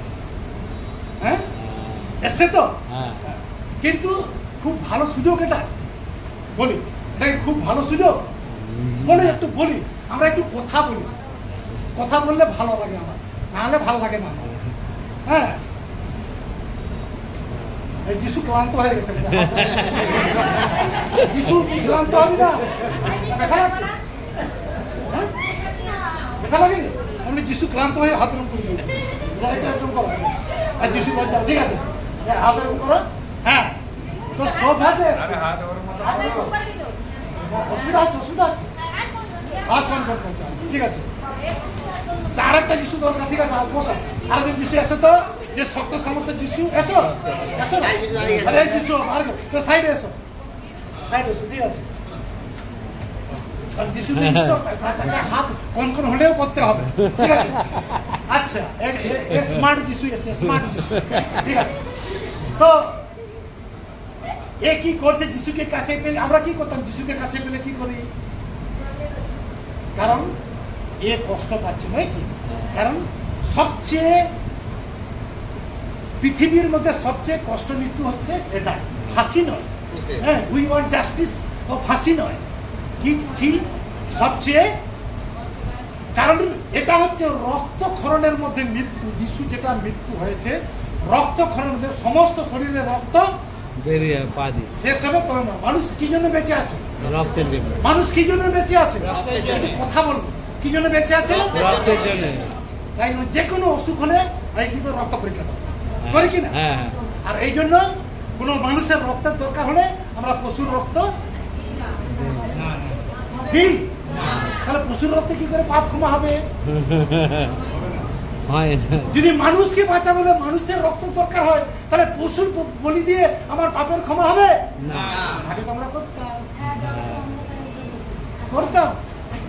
হ্যাঁ, এসছে তো। কিন্তু খুব ভালো সুযোগ এটা, বলি এটাকে খুব ভালো সুযোগ। বলি একটু বলি, আমরা একটু কথা বলি। কথা বললে ভালো লাগে আমার, নাহলে ভালো লাগে না। হ্যাঁ, যিশু ক্লান্ত হয়ে গেছে। যিশু ক্লান্ত হবে না? ব্যথা লাগছে? ব্যথা লাগেনি? আপনি যিশু ক্লান্ত হয়ে হাত রুম করে দিয়েছেন। আর যিশু বলছে ঠিক আছে, হাত রুম করো। হ্যাঁ, তো সৌভাগ্য অসুবিধা হচ্ছে, অসুবিধা হচ্ছে। হাত মন করছে, ঠিক আছে। আর একটা যিশু দরকার, ঠিক আছে, বসো। আর যিশু এসে তো যে শক্ত সামর্থ্য যিশু, এসো এসো না। আরে যিশু আর তো সাইডে এসো, সাইডে এসো, ঠিক আছে। আর যিশু তাকে হাত কোন হলেও করতে হবে, ঠিক আছে। আচ্ছা, স্মার্ট যিশু এসে, স্মার্ট যিশু, ঠিক আছে। তো এ কি করতে যিশুকে কাছে পেলে, আমরা কি করতাম যিশুকে কাছে পেলে কি করি? কারণ এ কষ্ট পাচ্ছে, নয় কি? কারণ সবচেয়ে পৃথিবীর মধ্যে সবচেয়ে কষ্ট মৃত্যু হচ্ছে এটা, ফাঁসি নয়। হ্যাঁ, উই ওয়ান্ট জাস্টিস ও ফাঁসি নয়, কি সবচেয়ে, কারণ এটা হচ্ছে রক্তক্ষরণের মধ্যে মৃত্যু। যিশু যেটা মৃত্যু হয়েছে রক্তক্ষরণের মধ্যে, সমস্ত শরীরে রক্ত বেরিয়ে পা দিয়ে শেষ হবে তবে না। মানুষ কি জন্য বেঁচে আছে? রক্তের জন্য। মানুষ কি জন্য বেঁচে আছে? রক্তের জন্য। কথা বলবো, কি জন্য বেঁচে আছে? রক্তের জন্য। তাই যে কোনো অসুখ হলে এই কিন্তু রক্ত পরীক্ষা করি কিনা? হ্যাঁ। আর এই জন্য কোনো মানুষের রক্তের দরকার হলে আমরা পশুর রক্ত দিই। তাহলে পশুর রক্তে কি করে পাপ ক্ষমা হবে? হয় না। যদি মানুষকে বাঁচাবে, মানুষের রক্ত দরকার হয়, তাহলে পশুর বলি দিয়ে আমার পাপের ক্ষমা হবে না। আগে তো আমরা করতাম।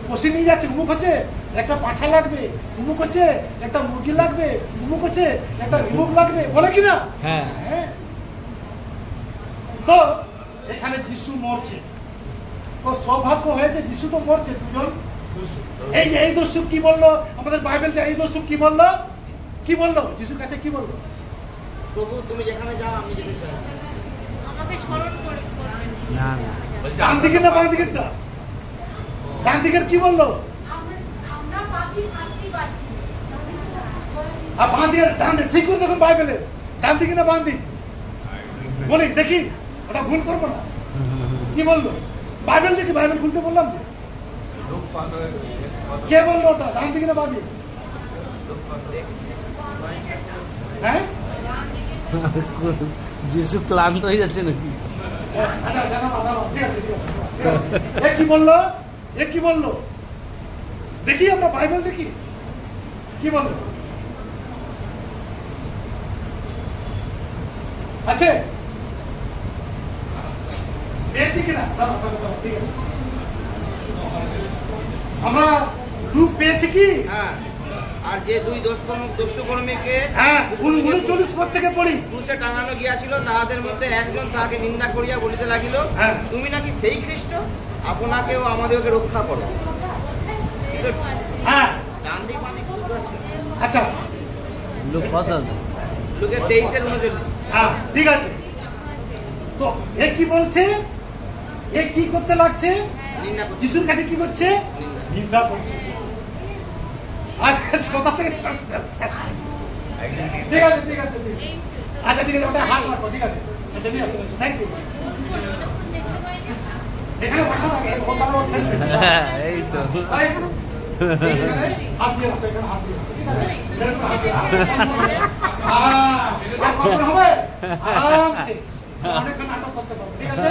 পশু নিয়ে যাচ্ছে, উমুক হচ্ছে একটা পাঠা লাগবে, উমুক হচ্ছে একটা মুরগি লাগবে, উমুক হচ্ছে একটা ইমুক লাগবে, বলে কিনা? হ্যাঁ। তো এখানে যিশু মরছে, তো সৌভাগ্য হয়েছে যিশু তো মরছে, দুজন এই যে এই দস্যু কি বললো আমাদের বাইবেল, এই দস্যু কি বললো, কি বললো যিশুর কাছে, কি বললো? প্রভু তুমি যেখানে যাও আমি যেতে চাই, আমাকে স্মরণ করবেন না না। ডান দিকে না বাঁ দিকেরটা? ডান দিকের কি বললো? আমরা পাপী শাস্তি পাচ্ছি, আর বাঁ দিকে, ডান দিকে ঠিক করে দেখুন বাইবেলে, ডান দিকে না বাঁ দিক বলি দেখি, ওটা ভুল করবো না। কি বললো বাইবেল? দেখি বাইবেল খুলতে বললাম যে, কে বললো ওটা ডান দিকে না বাঁ দিক? হ্যাঁ, যিশু ক্লান্ত হয়ে যাচ্ছে নাকি? আচ্ছা, জানা ঠিক আছে, ঠিক আছে, ঠিক আছে। এ কি বললো? এ কি বললো? দেখি আমরা বাইবেল দেখি কি বললো। আছে পেয়েছি কিনা? ঠিক আছে, আমরা লুক পেয়েছি কি? হ্যাঁ। আর যে দুই দস্যুকর্মীকে হ্যাঁ, 39 পদ থেকে পড়ি। ক্রুশে টাঙানো গিয়াছিল, তাহাদের মধ্যে একজন তাহাকে নিন্দা করিয়া বলিতে লাগিল, হ্যাঁ। তুমি নাকি সেই খ্রিস্ট, আপনাকেও আমাদেরকে রক্ষা করো। কিন্তু হ্যাঁ, ডান দিক বাঁ দিক দুটো আছে। আচ্ছা, লোক কত? লোকে 23-39। হ্যাঁ, ঠিক আছে। তো এ কি বলছে? এ কি করতে লাগছে? নিন্দা করছে। যিশুর কাছে কি করছে? নিন্দা করছে। আচ্ছা, কথা থেকে ঠিক আছে, ঠিক আছে, ঠিক আছে। আচ্ছা, ঠিক আছে, ওটা হাত রাখো, ঠিক আছে। এসে নিয়ে আসুন, থ্যাংক ইউ। এখানে রাখা লাগে, কথা বলার ঠেস নেই। হ্যাঁ, এই তো। এখানে হাত দিয়ে রাখো, এখানে হাত দিয়ে রাখো। এরকম হাত দিয়ে রাখো। আর কখন হবে? আরামসে অনেকক্ষণ নাটক করতে পারবো, ঠিক আছে?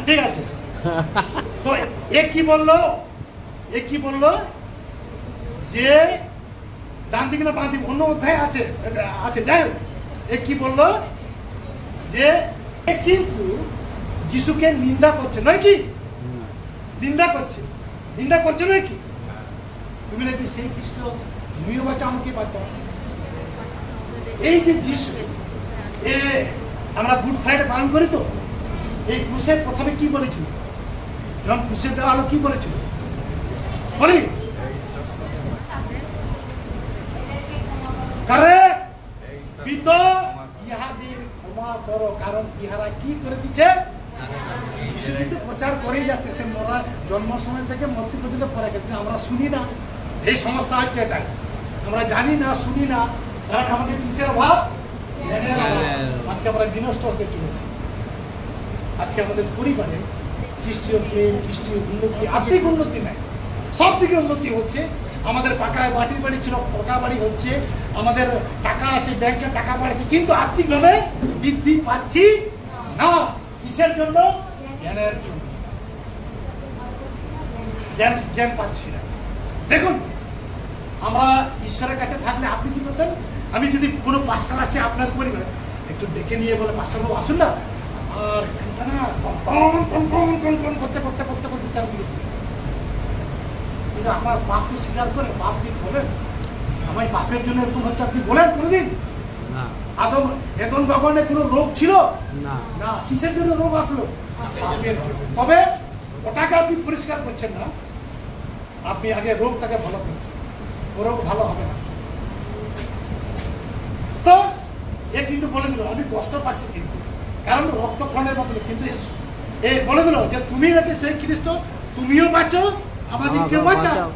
ঠিক আছে। তো এ কি বললো? এ কি বললো? যে ডান দিকে না বাঁ দিকে, অন্য অধ্যায় আছে, আছে, যাই হোক। এ কি বললো? যে এ কিন্তু যিশুকে নিন্দা করছে, নয় কি? নিন্দা করছে, নিন্দা করছে নয় কি? তুমি নাকি সেই খ্রিস্ট, তুমিও বাঁচাও, আমাকে বাঁচাও। এই যে যিশু, এ আমরা গুড ফ্রাইডে পালন করি তো, এই ক্রুশে প্রথমে কি বলেছিল? যখন ক্রুশে দেওয়া হলো কি বলেছিল বলি? কারেক্ট, পিতা ইহাদের ক্ষমা করো, কারণ ইহারা কি করে দিচ্ছে? যিশু কিন্তু প্রচার করেই যাচ্ছে, সে মরা জন্ম সময় থেকে মৃত্যু পর্যন্ত পরে, কিন্তু আমরা শুনি না। এই সমস্যা হচ্ছে, এটা আমরা জানি না, শুনি না, কারণ আমাদের কিসের অভাব? জ্ঞানের অভাব। আজকে আমরা বিনষ্ট হতে চলেছি। আজকে আমাদের পরিবারে খ্রিস্টীয় প্রেম, খ্রিস্টীয় উন্নতি, আর্থিক উন্নতি নাই, সব থেকে উন্নতি হচ্ছে। আমাদের পাকায় মাটির বাড়ি ছিল, পাকা বাড়ি হচ্ছে, আমাদের টাকা আছে, ব্যাংকে টাকা বাড়ছে, কিন্তু আর্থিকভাবে বৃদ্ধি পাচ্ছি না। কিসের জন্য? জ্ঞানের জন্য। জ্ঞান পাচ্ছি না। দেখুন, আমরা ঈশ্বরের কাছে থাকলে আপনি কি করতেন? আমি যদি কোনো পাস্টার আসে আপনার পরিবারে একটু ডেকে নিয়ে বলে পাস্টার বাবু আসুন না, আর এখানটা না কন করতে করতে করতে করতে চারদিকে, কিন্তু আমার পাপকে স্বীকার করে পাপ কি বলেন? আমার পাপের জন্য এরকম হচ্ছে আপনি বলেন কোনোদিন? না এদম ভগবানের কোনো রোগ ছিল না না? কিসের জন্য রোগ আসলো? পাপের জন্য। তবে ওটাকে আপনি পরিষ্কার করছেন না, আপনি আগে রোগটাকে ভালো করছেন, ও রোগ ভালো হবে না। তো এ কিন্তু বলে দিল আমি কষ্ট পাচ্ছি, কিন্তু কারণ রক্তক্ষণের বদলে কিন্তু এ বলে দিল যে তুমি নাকি সেই খ্রিস্ট, তুমিও বাঁচো আমাদেরকেও বাঁচাও,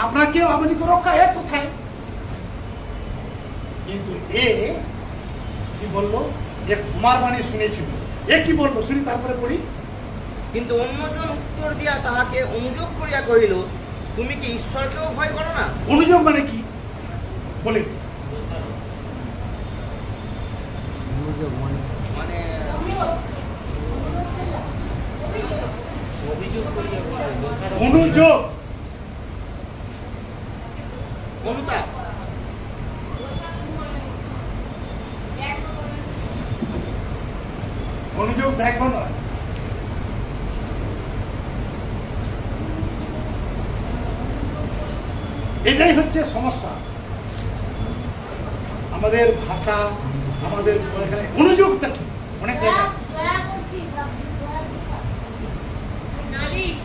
আপনাকেও আমাদেরকে রক্ষা। এ কোথায়? কিন্তু এ কি বললো? এ ক্ষমার বাণী শুনেছিল। এ কি বললো শুনি, তারপরে পড়ি। কিন্তু অন্যজন উত্তর দিয়া তাহাকে অনুযোগ করিয়া কহিল, তুমি কি ঈশ্বরকেও ভয় করো না? অনুযোগ মানে কি বলে? মানে অনুযোগ, অনুতাপ। অনুযোগ ব্যাকরণ নয়। এটাই হচ্ছে সমস্যা আমাদের ভাষা, আমাদের এখানে অনুযোগটা কি অনেক জায়গায় আছে। নালিশ।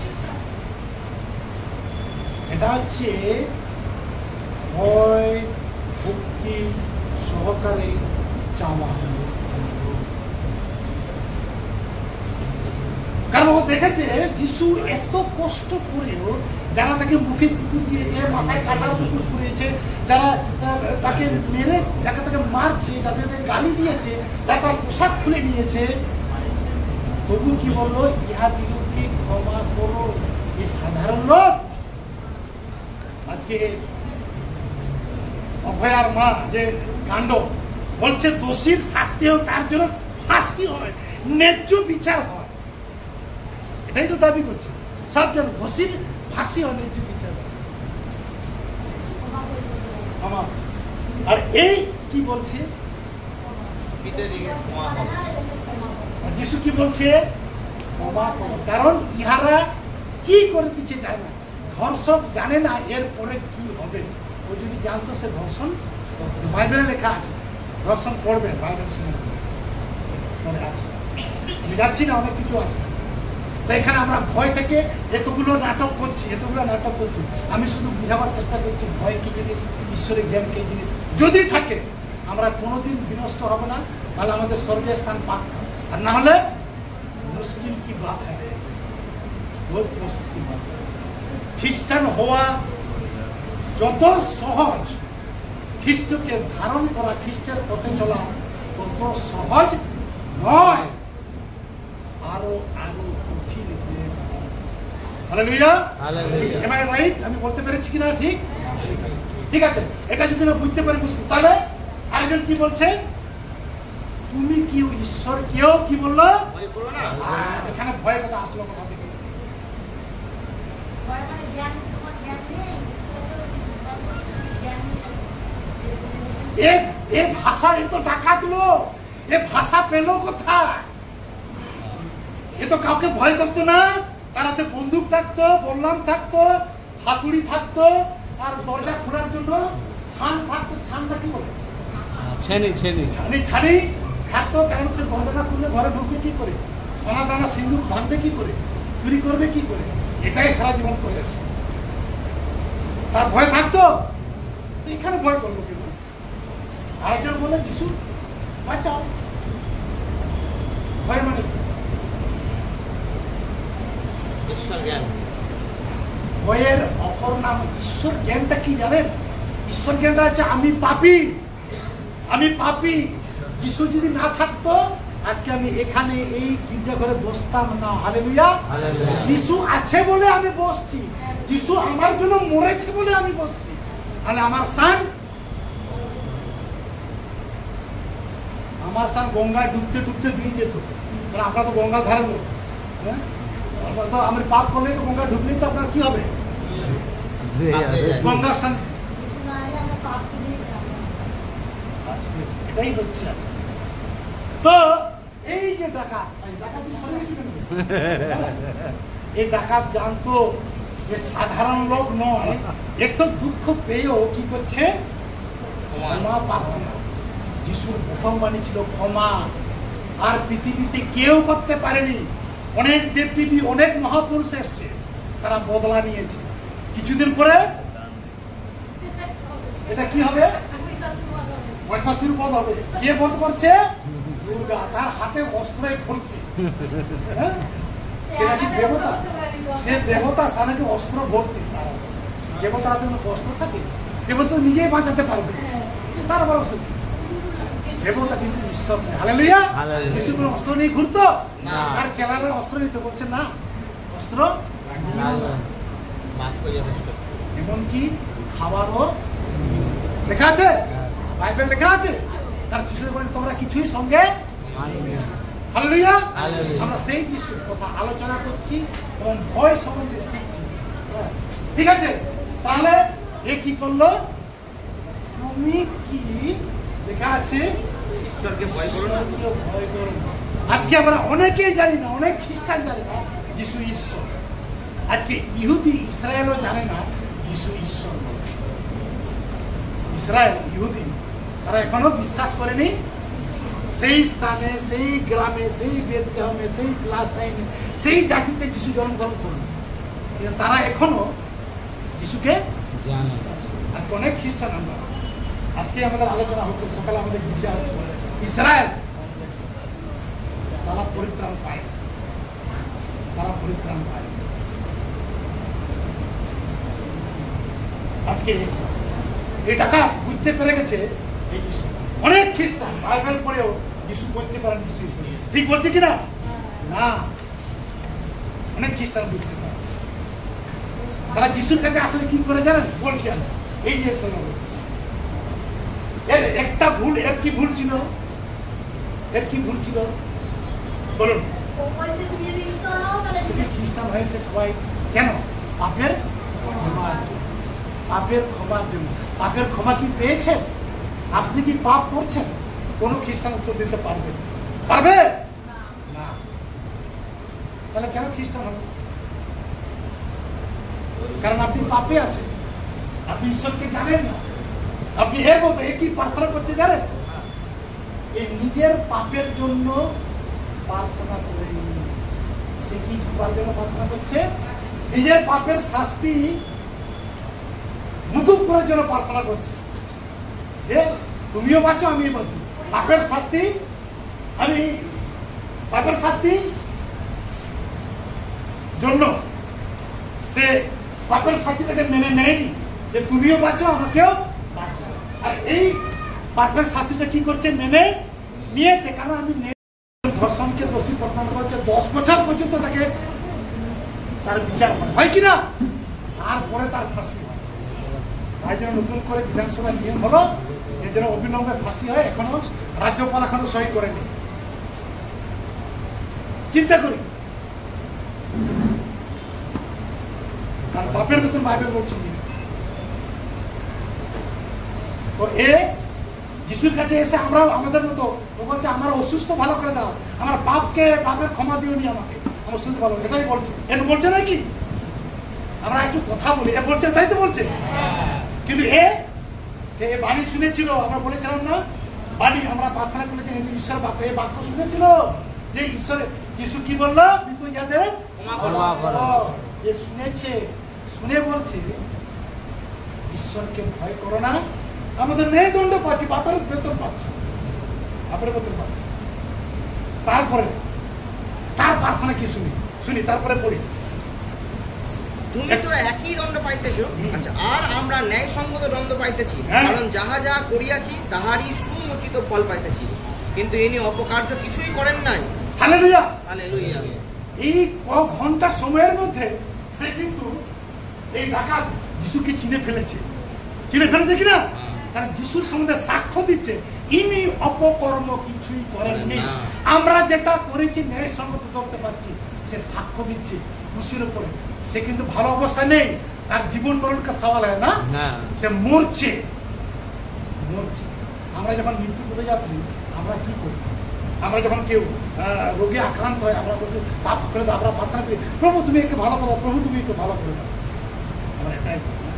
এটা হচ্ছে ভয় ভক্তি সহকারে চাওয়া, কারণ ও দেখেছে যিশু এত কষ্ট করেও যারা তাকে মুখে থুতু দিয়েছে, মাথায় কাটার মুকুট করেছে, যারা তাকে মেরে যাকে তাকে মারছে, যাদের গালি দিয়েছে, যারা তার পোশাক খুলে নিয়েছে, তবু কি বললো? ইহাদিগকে ক্ষমা করো। এই সাধারণ লোক আজকে অভয়ার মা যে কাণ্ড বলছে, দোষীর শাস্তি হোক, তার জন্য ফাঁসি হয়, ন্যায্য বিচার হয়, এটাই তো দাবি করছে সব জন। দোষীর ফাঁসি হয়, ন্যায্য বিচার হয়। আমার আর এই কি বলছে? পিতাদিগকে ক্ষমা করো। আর যিশু কি বলছে? ক্ষমা করো। কারণ ইহারা কি করে দিচ্ছে জানে না, ধর্ষক জানে না এর পরে কি হবে। ও যদি জানতো সে ধর্ষণ, বাইবেলে লেখা আছে ধর্ষণ করবেন, বাইবেল মনে আছে। আমি যাচ্ছি না, অনেক কিছু আছে। তো এখানে আমরা ভয় থেকে এতগুলো নাটক করছি। আমি শুধু বুঝাবার চেষ্টা করছি ভয় কি জিনিস, ঈশ্বরের জ্ঞান কি জিনিস। যদি থাকে আমরা কোনোদিন বিনষ্ট হবে না, তাহলে আমাদের স্বর্গের স্থান পাক্কা। আর না হলে মুশকিল কি বাত है, बहुत मुश्किल की बात है। খ্রিস্টান হওয়া যত সহজ, খ্রিস্টকে ধারণ করা, খ্রিস্টের পথে চলা তত সহজ নয়, আরো আরো কঠিন। Hallelujah, hallelujah. Am I right? আমি বলতে পেরেছি কিনা? ঠিক ঠিক আছে। এটা যদি না বুঝতে পারি মুশকিল। তাহলে আরেকজন কি বলছে? তুমি কি ঈশ্বর কেউ কি বললো? ভয় করো না। এখানে ভয়ের কথা আসলো কোথা থেকে? এ ভাষা, এ তো ডাকাত লোক, এ ভাষা পেলো কোথায়? এ তো কাউকে ভয় করতো না। তার হাতে বন্দুক থাকতো, বললাম থাকতো, হাতুড়ি থাকতো, আর দরজা খোলার জন্য ছান থাকতো। ছানটা কি বলে? ছেনি ছেনি ছানি থাকতো। কারণ সে দরজাটা খুলে ঘরে ঢুকবে কি করে? সোনা দানা সিন্দুক ভাঙবে কি করে? চুরি করবে কি করে? এটাই সারা জীবন করে আসছে। তার ভয় থাকতো, এখানে ভয় করলো কেন? আরেকজন বলে যিশু বাঁচাও। ভয় মানে ঈশ্বর জ্ঞান। ভয়ের অপর নাম ঈশ্বর জ্ঞানটা কি জানেন? ঈশ্বর জ্ঞানটা হচ্ছে আমি পাপী, আমি পাপী। যিশু যদি না থাকতো আজকে আমি এখানে এই গির্জা ঘরে বসতাম না। হালেলুয়া। যিশু আছে বলে আমি বসছি, যিশু আমার জন্য মরেছে বলে আমি বসছি। তাহলে আমার স্থান গঙ্গায় ডুবতে ডুবতে দিয়ে যেত। কারণ আমরা তো গঙ্গা ধারে লোক, হ্যাঁ? তো আমি পাপ করলেই তো গঙ্গা ঢুকলেই তো আপনার কি হবে? গঙ্গার স্থান। আজকে এটাই হচ্ছে আজকে। তো এই যে ডাকাত, এই ডাকাত জানতো যে সাধারণ লোক নয়, একটু দুঃখ পেয়েও কি করছে, ক্ষমা প্রার্থনা। যিশুর প্রথম বাণী ছিল ক্ষমা। আর পৃথিবীতে কেউ করতে পারেনি। অনেক দেবদেবী, অনেক মহাপুরুষ এসছে, তারা বদলা নিয়েছে। কিছুদিন পরে এটা কি হবে, মহিষাসুর বধ হবে। কে বধ করছে? দুর্গা। তার হাতে অস্ত্রে ভর্তি। হ্যাঁ, সে নাকি দেবতা, সে দেবতা, সে নাকি অস্ত্র ভর্তি। দেবতারা যেন অস্ত্র থাকে, দেবতা নিজেই বাঁচাতে পারবে, তার আবার অস্ত্র। দেবতা কিন্তু ঈশ্বর নেই। হালেলুয়া। যিশু কোনো অস্ত্র নিয়ে ঘুরতো? আর চেলারা অস্ত্র নিতে বলছে না, অস্ত্র এমনকি খাবারও লেখা আছে, বাইবেল লেখা আছে। তার শিশুদের বলে তোমরা কিছুই সঙ্গে। হালেলুয়া। আমরা সেই যিশুর কথা আলোচনা করছি এবং ভয় সম্বন্ধে শিখছি। ঠিক আছে, তাহলে এ কি করলো? তুমি কি লেখা আছে? ঈশ্বরকে ভয় করো না। ভয় করো না। আজকে আমরা অনেকেই জানি না, অনেক খ্রিস্টান জানে না যিশু ঈশ্বর। আজকে ইহুদি ইসরায়েলও জানে না যিশু ঈশ্বর। ইসরায়েল, ইহুদি, তারা এখনো বিশ্বাস করেনি সেই স্থানে, সেই গ্রামে, সেই বেথলেহেমে, সেই প্লাস্টাইনে, সেই জাতিতে যিশু জন্মগ্রহণ করল। কিন্তু তারা এখনো যিশুকে বিশ্বাস করে। আজকে অনেক খ্রিস্টান আমরা, আজকে আমাদের আলোচনা হচ্ছে, সকালে আমাদের গির্জা হচ্ছে, ইসরায়েল তারা পরিত্রাণ পায়, তারা পরিত্রাণ পায়। আজকে এই ডাকাত বুঝতে পেরে গেছে এই যিশু। অনেক খ্রিস্টান বাইবেল পড়েও যিশু বলতে পারেন যিশু ঈশ্বর। ঠিক বলছে কিনা? না, অনেক খ্রিস্টান বুঝতে পারে। তারা যিশুর কাছে আসলে কি করে জানেন? বলছি আমি, এই যে এর একটা ভুল, এর কি ভুল ছিল? এর কি ভুল ছিল বলুন? খ্রিস্টান হয়েছে সবাই কেন? পাপের ক্ষমার জন্য। পাপের ক্ষমার জন্য। পাপের ক্ষমা কি পেয়েছেন? আপনি কি পাপ করছেন? কোন খ্রিস্টান উত্তর দিতে পারবে? পারবে না। তাহলে কেন খ্রিস্টান হবে? কারণ আপনি পাপে আছেন, আপনি ঈশ্বরকে জানেন না। আপনি এর মতো একই প্রার্থনা করতে জানেন, এই নিজের পাপের জন্য প্রার্থনা করে। সে কি জন্য প্রার্থনা করছে? নিজের পাপের শাস্তি মুকুব করার জন্য প্রার্থনা করছে, যে তুমিও বাঁচো, আমিও বাঁচি। পাপের শাস্তি, আমি পাপের শাস্তি জন্য সে পাপের শাস্তিটাকে মেনে নেয়নি, যে তুমিও বাঁচো, আমাকেও বাঁচো। আর এই পাপের শাস্তিটা কি করছে? মেনে নিয়েছে। কারণ আমি ধর্ষণকে দোষী প্রমাণ করছে, 10 বছর পর্যন্ত তাকে তার বিচার হয় কিনা, তারপরে তার ফাঁসি হয়। তাই জন্য নতুন করে বিধানসভার নিয়ম হলো যে যেন অবিলম্বে ফাঁসি হয়। এখনো রাজ্যপাল এখনো সই করেনি। চিন্তা করি, কারণ বাপের মতন বাইবেল বলছে। তো এ যিশুর কাছে এসে আমরা আমাদের মতো বলছে, আমার অসুস্থ ভালো করে দাও, আমার পাপের ক্ষমা দিওনি, আমাকে আমার সুস্থ ভালো, এটাই বলছে। এর বলছে নাকি? আমরা একটু কথা বলি, এ বলছে, তাই তো বলছে। কিন্তু এ বাণী শুনেছিল, আমরা বলেছিলাম না বাণী, আমরা প্রার্থনা করেছি ঈশ্বর বাক্য, এই বাক্য শুনেছিল যে ঈশ্বর যিশু কি বললো? যাদের এ শুনেছে, শুনে বলছে ঈশ্বরকে ভয় করো না, আমাদের নেই দণ্ড পাচ্ছি, বাপের বেতন পাচ্ছি, বাপের বেতন পাচ্ছি। তারপরে তার প্রার্থনা কি শুনি, তারপরে পড়ি। তুমি তো একই দণ্ড পাইতেছো, আচ্ছা, আর আমরা ন্যায়সঙ্গত দণ্ড পাইতেছি, কারণ যাহা যাহা করিয়াছি তাহারই সুমোচিত ফল পাইতেছি, কিন্তু ইনি অপকার্য কিছুই করেন নাই। Hallelujah, hallelujah. এই ঘন্টা সময়ের মধ্যে সে কিন্তু এই ডাকাত যিশুকে চিনে ফেলেছে কিনা? কারণ যিশুর সম্বন্ধে সাক্ষ্য দিচ্ছে, ইনি অপকর্ম কিছুই করেননি। আমরা যেটা করেছি ন্যায়সঙ্গত করতে পারছি, সে সাক্ষ্য দিচ্ছে খুশির উপরে। সে কিন্তু ভালো অবস্থায় নেই, তার জীবন মরণকে সওয়াল হয় না, সে মরছে। আমরা যখন মৃত্যু পথে যাচ্ছি আমরা কি করি? আমরা যখন কেউ রোগে আক্রান্ত হয়, আমরা পাপ করে দাও, আমরা প্রার্থনা করি, প্রভু তুমি একে ভালো করো, প্রভু তুমি একে ভালো করে দাও। আমরা এটাই করি না।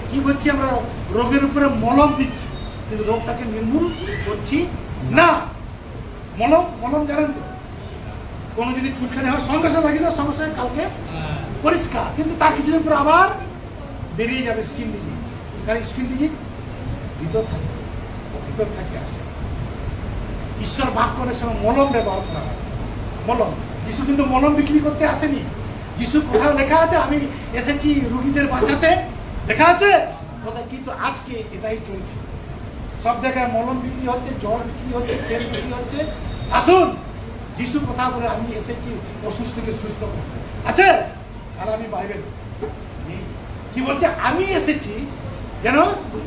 কি করছি? আমরা রোগের উপরে মলম দিচ্ছি, কিন্তু রোগটাকে নির্মূল করছি না। মলম জানেন তো, কোনো যদি চুলখানি হয় সঙ্গে সঙ্গে লাগিয়ে দাও, সঙ্গে সঙ্গে কালকে পরিষ্কার, কিন্তু তার কিছুদিন পরে আবার বেরিয়ে যাবে স্কিন ডিজিজ। কারণ স্কিন ডিজিজ ভিতর থাকে আসে। ঈশ্বর বাক্য করার সময় মলম ব্যবহার করা হয়। মলম, যিশু কিন্তু মলম বিক্রি করতে আসেনি। যিশু কোথাও লেখা আছে আমি এসেছি রুগীদের বাঁচাতে, লেখা আছে কোথায়? কিন্তু আজকে এটাই চলছে, সব জায়গায় মলম বিক্রি হচ্ছে, জল বিক্রি হচ্ছে, তেল বিক্রি হচ্ছে। আসুন, যিশু কথা বলে আমি এসেছি অসুস্থকে সুস্থ করতে, আছে? আর আমি বাইবেল কি বলছে? আমি এসেছি যেন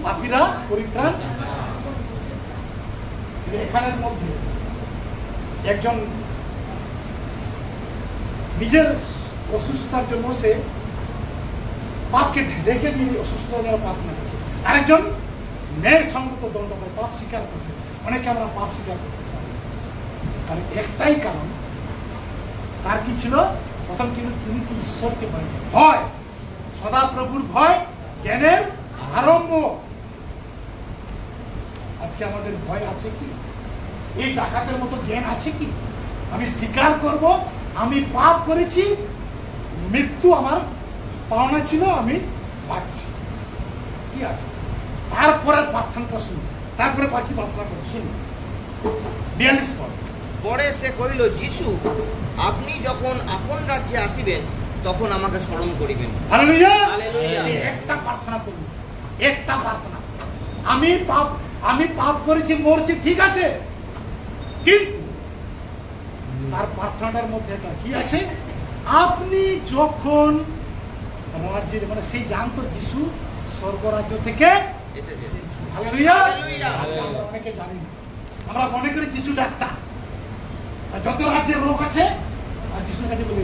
পাপীরা পরিত্রাণ। এখানের মধ্যে একজন নিজের অসুস্থতার জন্য সে পাপকে ঢেকে দিয়ে অসুস্থতার জন্য প্রার্থনা করছে, আরেকজন ন্যায় সঙ্গত দণ্ড করে পাপ স্বীকার করছে। অনেকে আমরা পাপ স্বীকার করতে চাই, কারণ একটাই কারণ, তার কি ছিল? প্রথম কিন্তু তুমি কি ঈশ্বরকে ভয়, সদাপ্রভুর ভয় জ্ঞানের আরম্ভ। আজকে আমাদের ভয় আছে কি? এই ডাকাতের মতো জ্ঞান আছে কি? আমি স্বীকার করব আমি পাপ করেছি, মৃত্যু আমার পাওনা ছিল, আমি বাঁচছি, কি আছে? তারপরে প্রার্থনাটা শুনুন, তারপরে বাকি প্রার্থনা করুন। শুনুন 42 পদ। পরে সে কহিল, যিশু, আপনি যখন আপন রাজ্যে আসিবেন তখন আমাকে স্মরণ করিবেন। হালেলুয়া। হালেলুয়া। সে একটা প্রার্থনা করুন, একটা প্রার্থনা। আমি পাপ করেছি, মরছি, ঠিক আছে, কিন্তু তার প্রার্থনাটার মধ্যে একটা কি আছে? আপনি যখন রাজ্যে, মানে সেই জানতো যিশু স্বর্গরাজ্য থেকে এসেছে। হালেলুয়া। হালেলুয়া। আমরা অনেকে জানি না, আমরা মনে করি যিশু ডাক্তার, আর যত রাজ্যের লোক আছে আর যিশুর কাছে বলি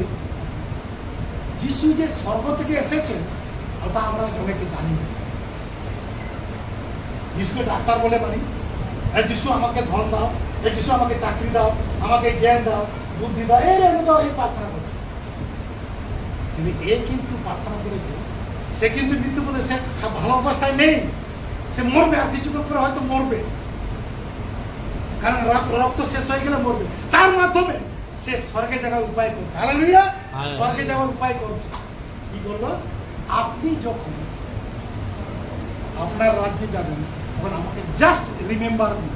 যিশু যে স্বর্গ থেকে এসেছেন ওটা আমরা অনেকে জানি না। যিশুকে ডাক্তার বলে মানি, যিশু আমাকে ধন দাও, যিশু আমাকে চাকরি দাও, আমাকে জ্ঞান দাও, বুদ্ধি দাও, এর মতো এই প্রার্থনা করছে। কিন্তু এ কিন্তু প্রার্থনা করেছে, সে কিন্তু মৃত্যু পথে, সে ভালো অবস্থায় নেই, সে মরবে, আর কিছুক্ষণ পরে হয়তো মরবে, কারণ রক্ত শেষ হয়ে গেলে মরবে। তার মাধ্যমে সে স্বর্গে যাওয়ার উপায় করছে। হালেলুয়া। স্বর্গে যাওয়ার উপায় করছে। কি বলবো? আপনি যখন আপনার রাজ্যে যাবেন তখন আমাকে জাস্ট রিমেম্বার মি।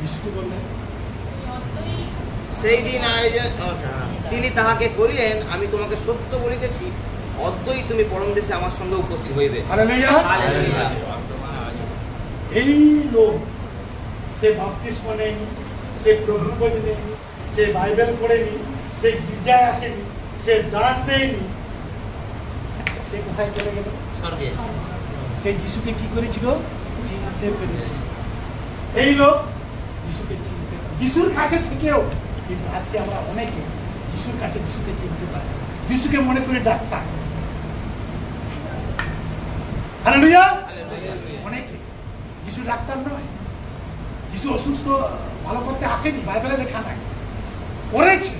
যিশু বললেন, সেই দিন তিনি তাহাকে কইলেন, আমি তোমাকে সত্য বলিতেছি, অদ্যই তুমি পরম দেশে আমার সঙ্গে উপস্থিত হইবে। হালেলুয়া। হালেলুয়া। এই লোক সে বাপ্তিস্ম নেয়নি, সে প্রভুর খোঁজ নেয়নি, সে বাইবেল পড়েনি, সে গির্জায় আসেনি, সে দান দেয়নি, সে কোথায় চলে গেল? স্বর্গে। সে যিশুকে কি করেছিল? চিনতে পেরেছিল। এই লোক যিশুকে চিনতে, যিশুর কাছে থেকেও, কিন্তু আজকে আমরা অনেকে যিশুর কাছে যিশুকে চিনতে পারি, যিশুকে মনে করি ডাক্তার। হালেলুয়া। অনেকে যিশু ডাক্তার নয়, যিশু অসুস্থ ভালো করতে আসেনি, বাইবেলে লেখা নাই, করেছে,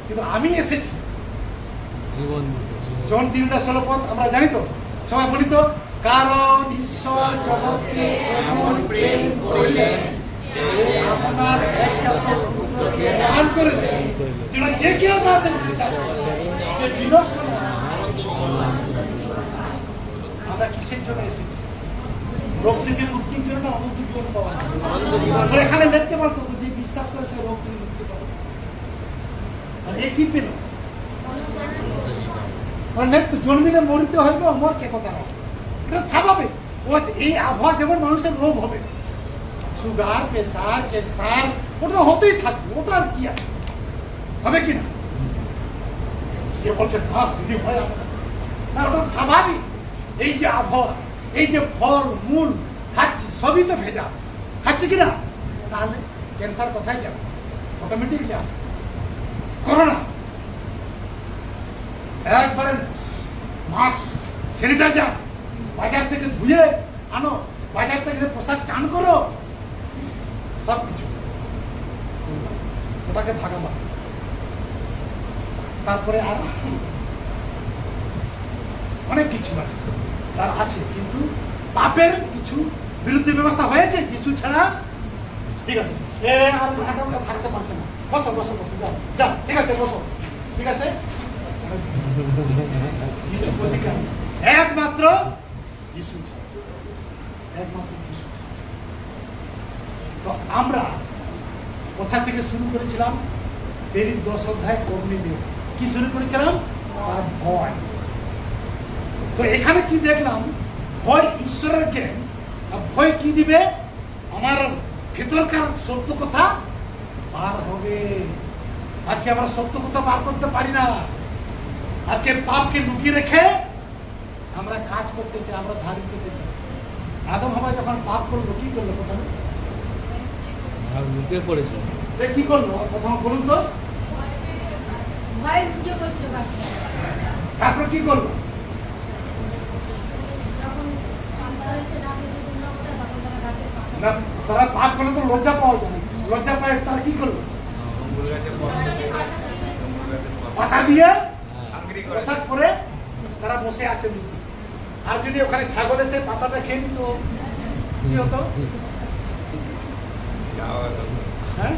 কিন্তু আমি এসেছি জীবন। জন 3:16 পদ আমরা জানি তো, সবাই বলি তো, কারণ ঈশ্বর জগৎকে এমন প্রেম করিলেন যে আপনার একমাত্র পুত্রকে দান করিলেন, যেন যে কেউ তাতে বিশ্বাস করে সে বিনষ্ট না হয়। আমরা কিসের জন্য এসেছি? রোগ থেকে মুক্তির জন্য, অনন্ত জীবন পাওয়ার জন্য। এখানে লিখতে পারতো যে বিশ্বাস করে সে রোগ থেকে মুক্তি পাবে। আর এ কি পেল? জন্মিলে মরিতে হইবে, অমর কে কথা হবে, এটা স্বাভাবিক। ও এই আবহাওয়া যেমন মানুষের রোগ হবে, সুগার, প্রেসার, ক্যান্সার, ওটা হতেই থাকবে, ওটা আর কি আছে, হবে কি না? যে বলছে না দিদি ভয় আমাদের না, ওটা স্বাভাবিক। এই যে আবহাওয়া, এই যে ফল মূল খাচ্ছি, সবই তো ভেজা, খাচ্ছি কিনা, তাহলে ক্যান্সার কোথায় যাবে? অটোমেটিকলি আসে। করোনা একবারে মাস্ক, স্যানিটাইজার বাজার থেকে ধুয়ে আনো, বাজার থেকে পোশাক চান করো, সব কিছু ওটাকে ভাগাবা। তারপরে আর অনেক কিছু আছে তার আছে, কিন্তু পাপের কিছু বিরুদ্ধে ব্যবস্থা হয়েছে যিশু ছাড়া। ঠিক আছে, আর ম্যাডামটা থাকতে পারছে না, বসো বসো বসো, যাও যাও, ঠিক আছে বসো, ঠিক আছে। কিছু প্রতিকার একমাত্র যিশু ছাড়া, একমাত্র যিশু ছাড়া। তো আমরা কোথা থেকে শুরু করেছিলাম? প্রেরিত 10 অধ্যায় কর্নেলিয় কি শুরু করেছিলাম? তার ভয়। তো এখানে কি দেখলাম? ভয় ঈশ্বরের জ্ঞান। ভয় কি দিবে? আমার ভেতরকার সত্য কথা বার হবে। আজকে আমরা সত্য কথা বার করতে পারি না। আজকে পাপকে লুকিয়ে রেখে আমরা কাজ করতে চাই, আমরা ধারণ করতে চাই। আদম হাওয়া যখন পাপ করলো কি করলো? প্রথমে লুকিয়ে পড়েছিল। সে কি করলো প্রথম বলুন তো? তারপর কি করলো? না, তারা পাপ করলে তো লজ্জা পাওয়া যায়, লজ্জা পায় তারা কি করলো? পাতা দিয়ে পোশাক পরে তারা বসে আছে। আর যদি ওখানে ছাগল এসে পাতাটা খেয়ে নিত কি হতো? হ্যাঁ,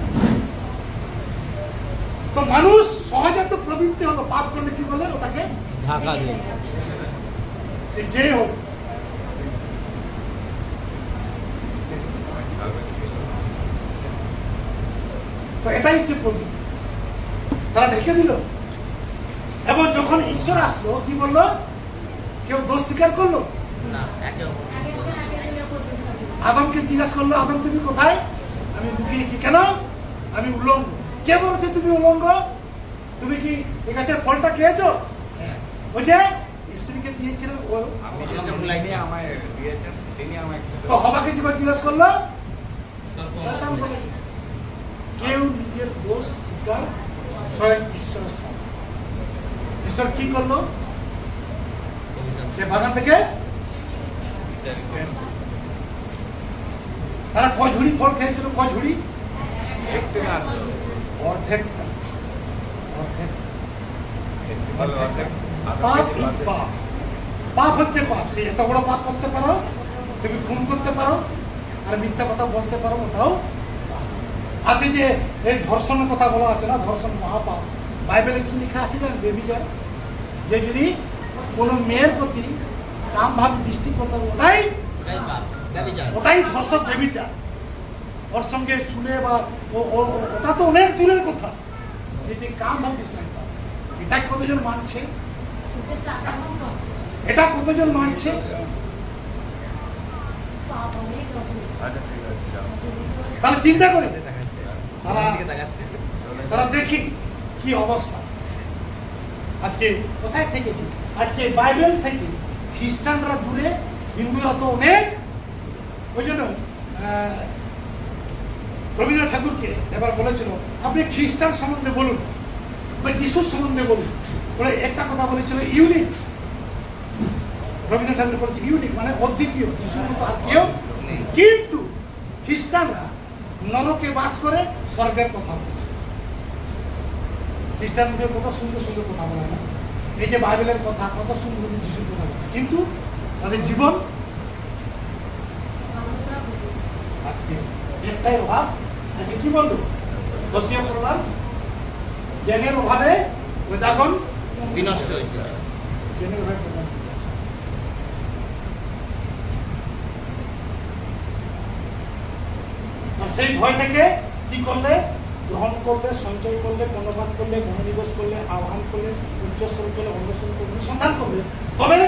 তো মানুষ সহজে তো প্রবৃত্তি হলো, পাপ করলে কি বলে ওটাকে ঢাকা দিয়ে, সে যে হোক। তো এটাই হচ্ছে প্রবৃত্তি, তারা ঢেকে দিল। এবং যখন ঈশ্বর আসলো কি বললো? কেউ দোষ স্বীকার করলো না, একে আদমকে জিজ্ঞাসা করলো, আদম তুমি কোথায়? আমি লুকিয়েছি। কেন? আমি উলঙ্গ। কে বলছে তুমি উলঙ্গ? তুমি কি এই গাছের ফলটা খেয়েছো? ওই যে স্ত্রীকে দিয়েছিলেন ও, তো হবাকে জিজ্ঞাসা করলো, শয়তান বলেছে। কেউ নিজের দোষ স্বীকার স্বয়ং ঈশ্বরের সামনে। ঈশ্বর কি করলো? সে বাগান থেকে তারা কঝুড়ি ফল খেয়েছিল। কঝুড়ি অর্ধেক। পাপ হচ্ছে পাপ। সে এত বড় পাপ করতে পারো, তুমি খুন করতে পারো আর মিথ্যা কথা বলতে পারো, ওটাও আছে। যে এই ধর্ষণের কথা বলা আছে না, ধর্ষণ মহাপাপ। বাইবেলে কি লেখা আছে জানেন? বেবিচার। যে যদি কোনো মেয়ের প্রতি কাম ভাব দৃষ্টিপাত, ওটাই ধর্ষণ, বেবিচার। ওর সঙ্গে শুনে বা ওটা তো অনেক দূরের কথা। যদি কাম ভাব দৃষ্টিপাত, এটা কতজন মানছে? এটা কতজন মানছে? তাহলে চিন্তা করে তারা দেখি কি অবস্থা। আজকে কোথায় থেকেছি? আজকে বাইবেল থেকে খ্রিস্টানরা দূরে, হিন্দুরা তো অনেক। ওই জন্য রবীন্দ্রনাথ ঠাকুরকে এবার বলেছিল, আপনি খ্রিস্টান সম্বন্ধে বলুন বা যিশুর সম্বন্ধে বলুন। বলে একটা কথা বলেছিল, ইউনিক। রবীন্দ্রনাথ ঠাকুর বলেছে ইউনিক মানে অদ্বিতীয়, যিশুর মতো আর কেউ। কিন্তু খ্রিস্টানরা নরকে বাস করে স্বর্গের কথা বলে। খ্রিস্টানদের কত সুন্দর সুন্দর কথা বলে না? এই যে বাইবেলের কথা কত সুন্দর, যিশুর কথা বলে, কিন্তু তাদের জীবন আজকে একটাই অভাব। আজকে কি বলবো? বসিয়া পড়লাম, জ্ঞানের অভাবে প্রজাগণ বিনষ্ট হয়েছে। জ্ঞানের অভাবে প্রজাগণ। আর সেই ভয় থেকে কি করলে? গ্রহণ করলে, সঞ্চয় করলে, কর্ণপাত করলে, মনোনিবেশ করলে, আহ্বান করলে, উচ্চস্বর করলে, অন্বেষণ করলে, সন্ধান করলে, তবে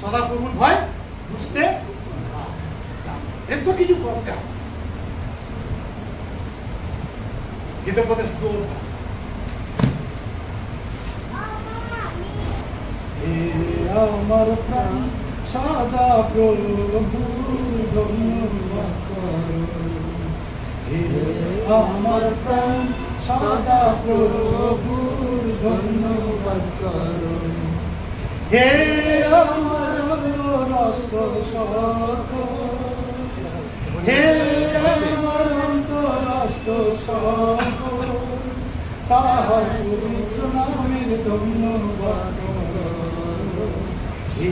সদাপ্রভুর ভয় বুঝতে এত কিছু করতে হবে। গীতোপদেশ 2 আমার প্রাণ সদা প্রভুর ধন্যবাদ করো। আমার প্রাণ সদা প্রভুর ধন্যবাদ করো। হে আমার অস্ত্র সকল হে আমার অন্তরস্থ সকল, তাহার পবিত্র নামের ধন্যবাদ করো। হে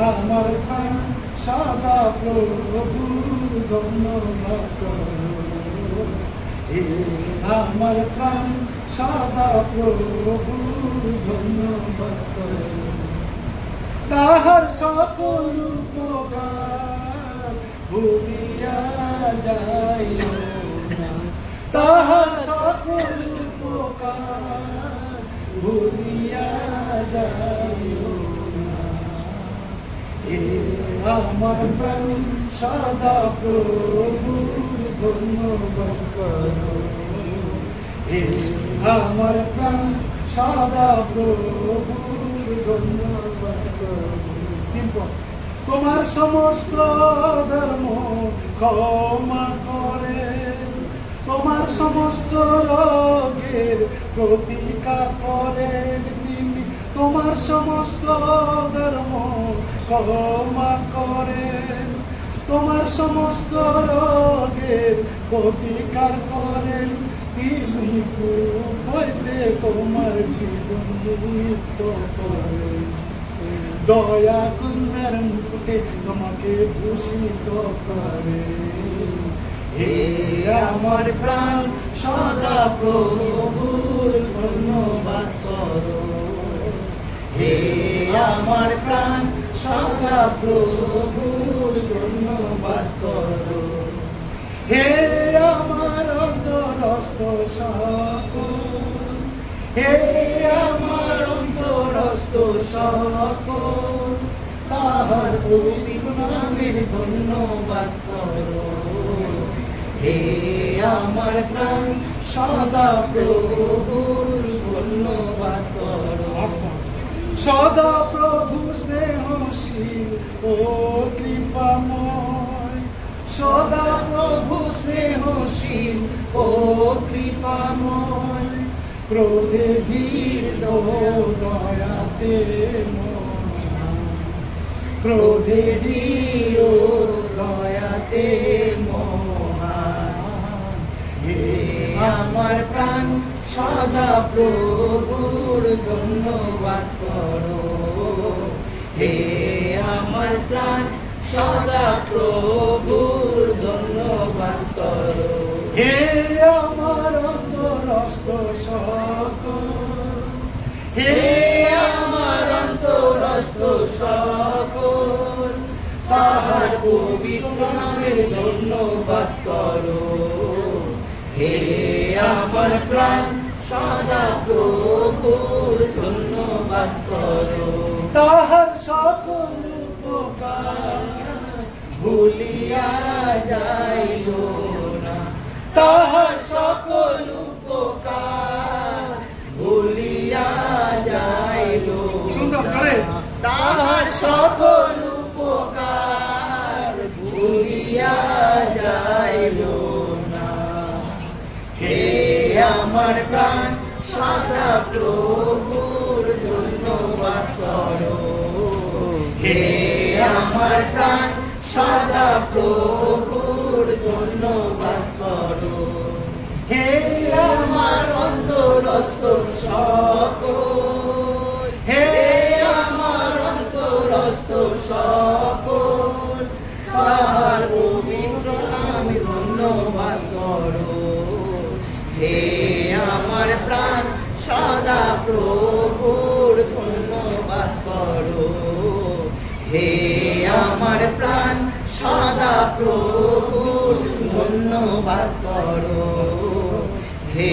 আমার প্রাণ সদা প্রভুর ধন্যবাদ করো। হে আমার প্রাণ সদা প্রভুর ধন্যবাদ করো। তাহার সকল উপকার ভুলিয়া যাইও না, তাহার সকল উপকার ভুলিয়া যাইও না। হে আমার প্রাণ সদা প্রভুর ধন্যবাদ করো। হে আমার প্রাণ সদা প্রভুর ধন্যবাদ করো। তোমার সমস্ত ধর্ম ক্ষমা করে, তোমার সমস্ত রোগের প্রতিকার করেন তিনি। তোমার সমস্ত ধর্ম ক্ষমা করেন, তোমার সমস্ত রোগের প্রতিকার করেন তিনি। হইতে তোমার জীবন মুক্ত করেন। দয়া করুণার মুকুটে তোমাকে ভূষিত করে। হে আমার প্রাণ সদা প্রভুর ধন্যবাদ করো। হে আমার প্রাণ সদা প্রভুর ধন্যবাদ করো। হে আমার অন্তরস্থ সকল, হে আমার অন্তরস্থ সকল, তাহার পবিত্র নামের ধন্যবাদ করো। হে আমার প্রাণ সদা প্রভুর ধন্যবাদ করো। সদা প্রভু স্নেহশীল ও কৃপাময়, সদা প্রভু স্নেহশীল ও কৃপাময়, ক্রোধে ধীর দয়াতে মহান, ক্রোধে ধীর দয়াতে মহান। হে আমার প্রাণ সদা প্রভুর ধন্যবাদ করো। হে আমার প্রাণ সদা প্রভুর ধন্যবাদ করো। হে আমার অন্তরস্থ সকল, হে আমার অন্তরস্থ সকল, তাহার পবিত্র নামের ধন্যবাদ করো। হে আমার প্রাণ সদা প্রভুর ধন্যবাদ করো। তাহার সকল উপকার ভুলিয়া যাইও না, তাহার সকল উপকার ভুলিয়া যাইল না, তাহার সকল উপকার ভুলিয়া যাইল না। হে আমার প্রাণ সদা প্রভুর ধন্যবাদ করো। হে আমার প্রাণ সদা প্রভুর ধন্যবাদ করো। হে আমার অন্তরস্থ সকল, হে আমার অন্তরস্থ সকল, তাহার পবিত্র নামে ধন্যবাদ করো। হে আমার প্রাণ সদা প্রভুর ধন্যবাদ করো। হে আমার প্রাণ সদা প্রভুর ধন্যবাদ করো। হে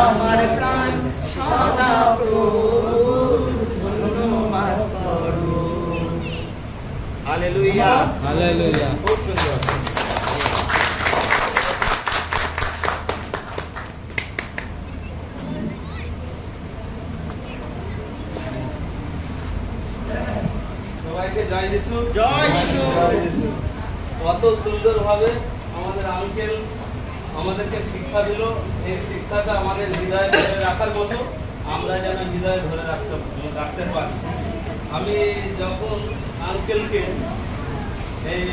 আমার প্রাণ সদা প্রভুর ধন্যবাদ করো। Hallelujah, hallelujah. খুব সুন্দর। সবাইকে জয় যিশু। জয় যিশু। কত সুন্দরভাবে আমাদের আঙ্কেল আমাদেরকে শিক্ষা দিল। এই শিক্ষাটা আমাদের হৃদয়ে ধরে রাখার মতো, আমরা যেন হৃদয়ে ধরে রাখতে পারি। আমি যখন আঙ্কেলকে এই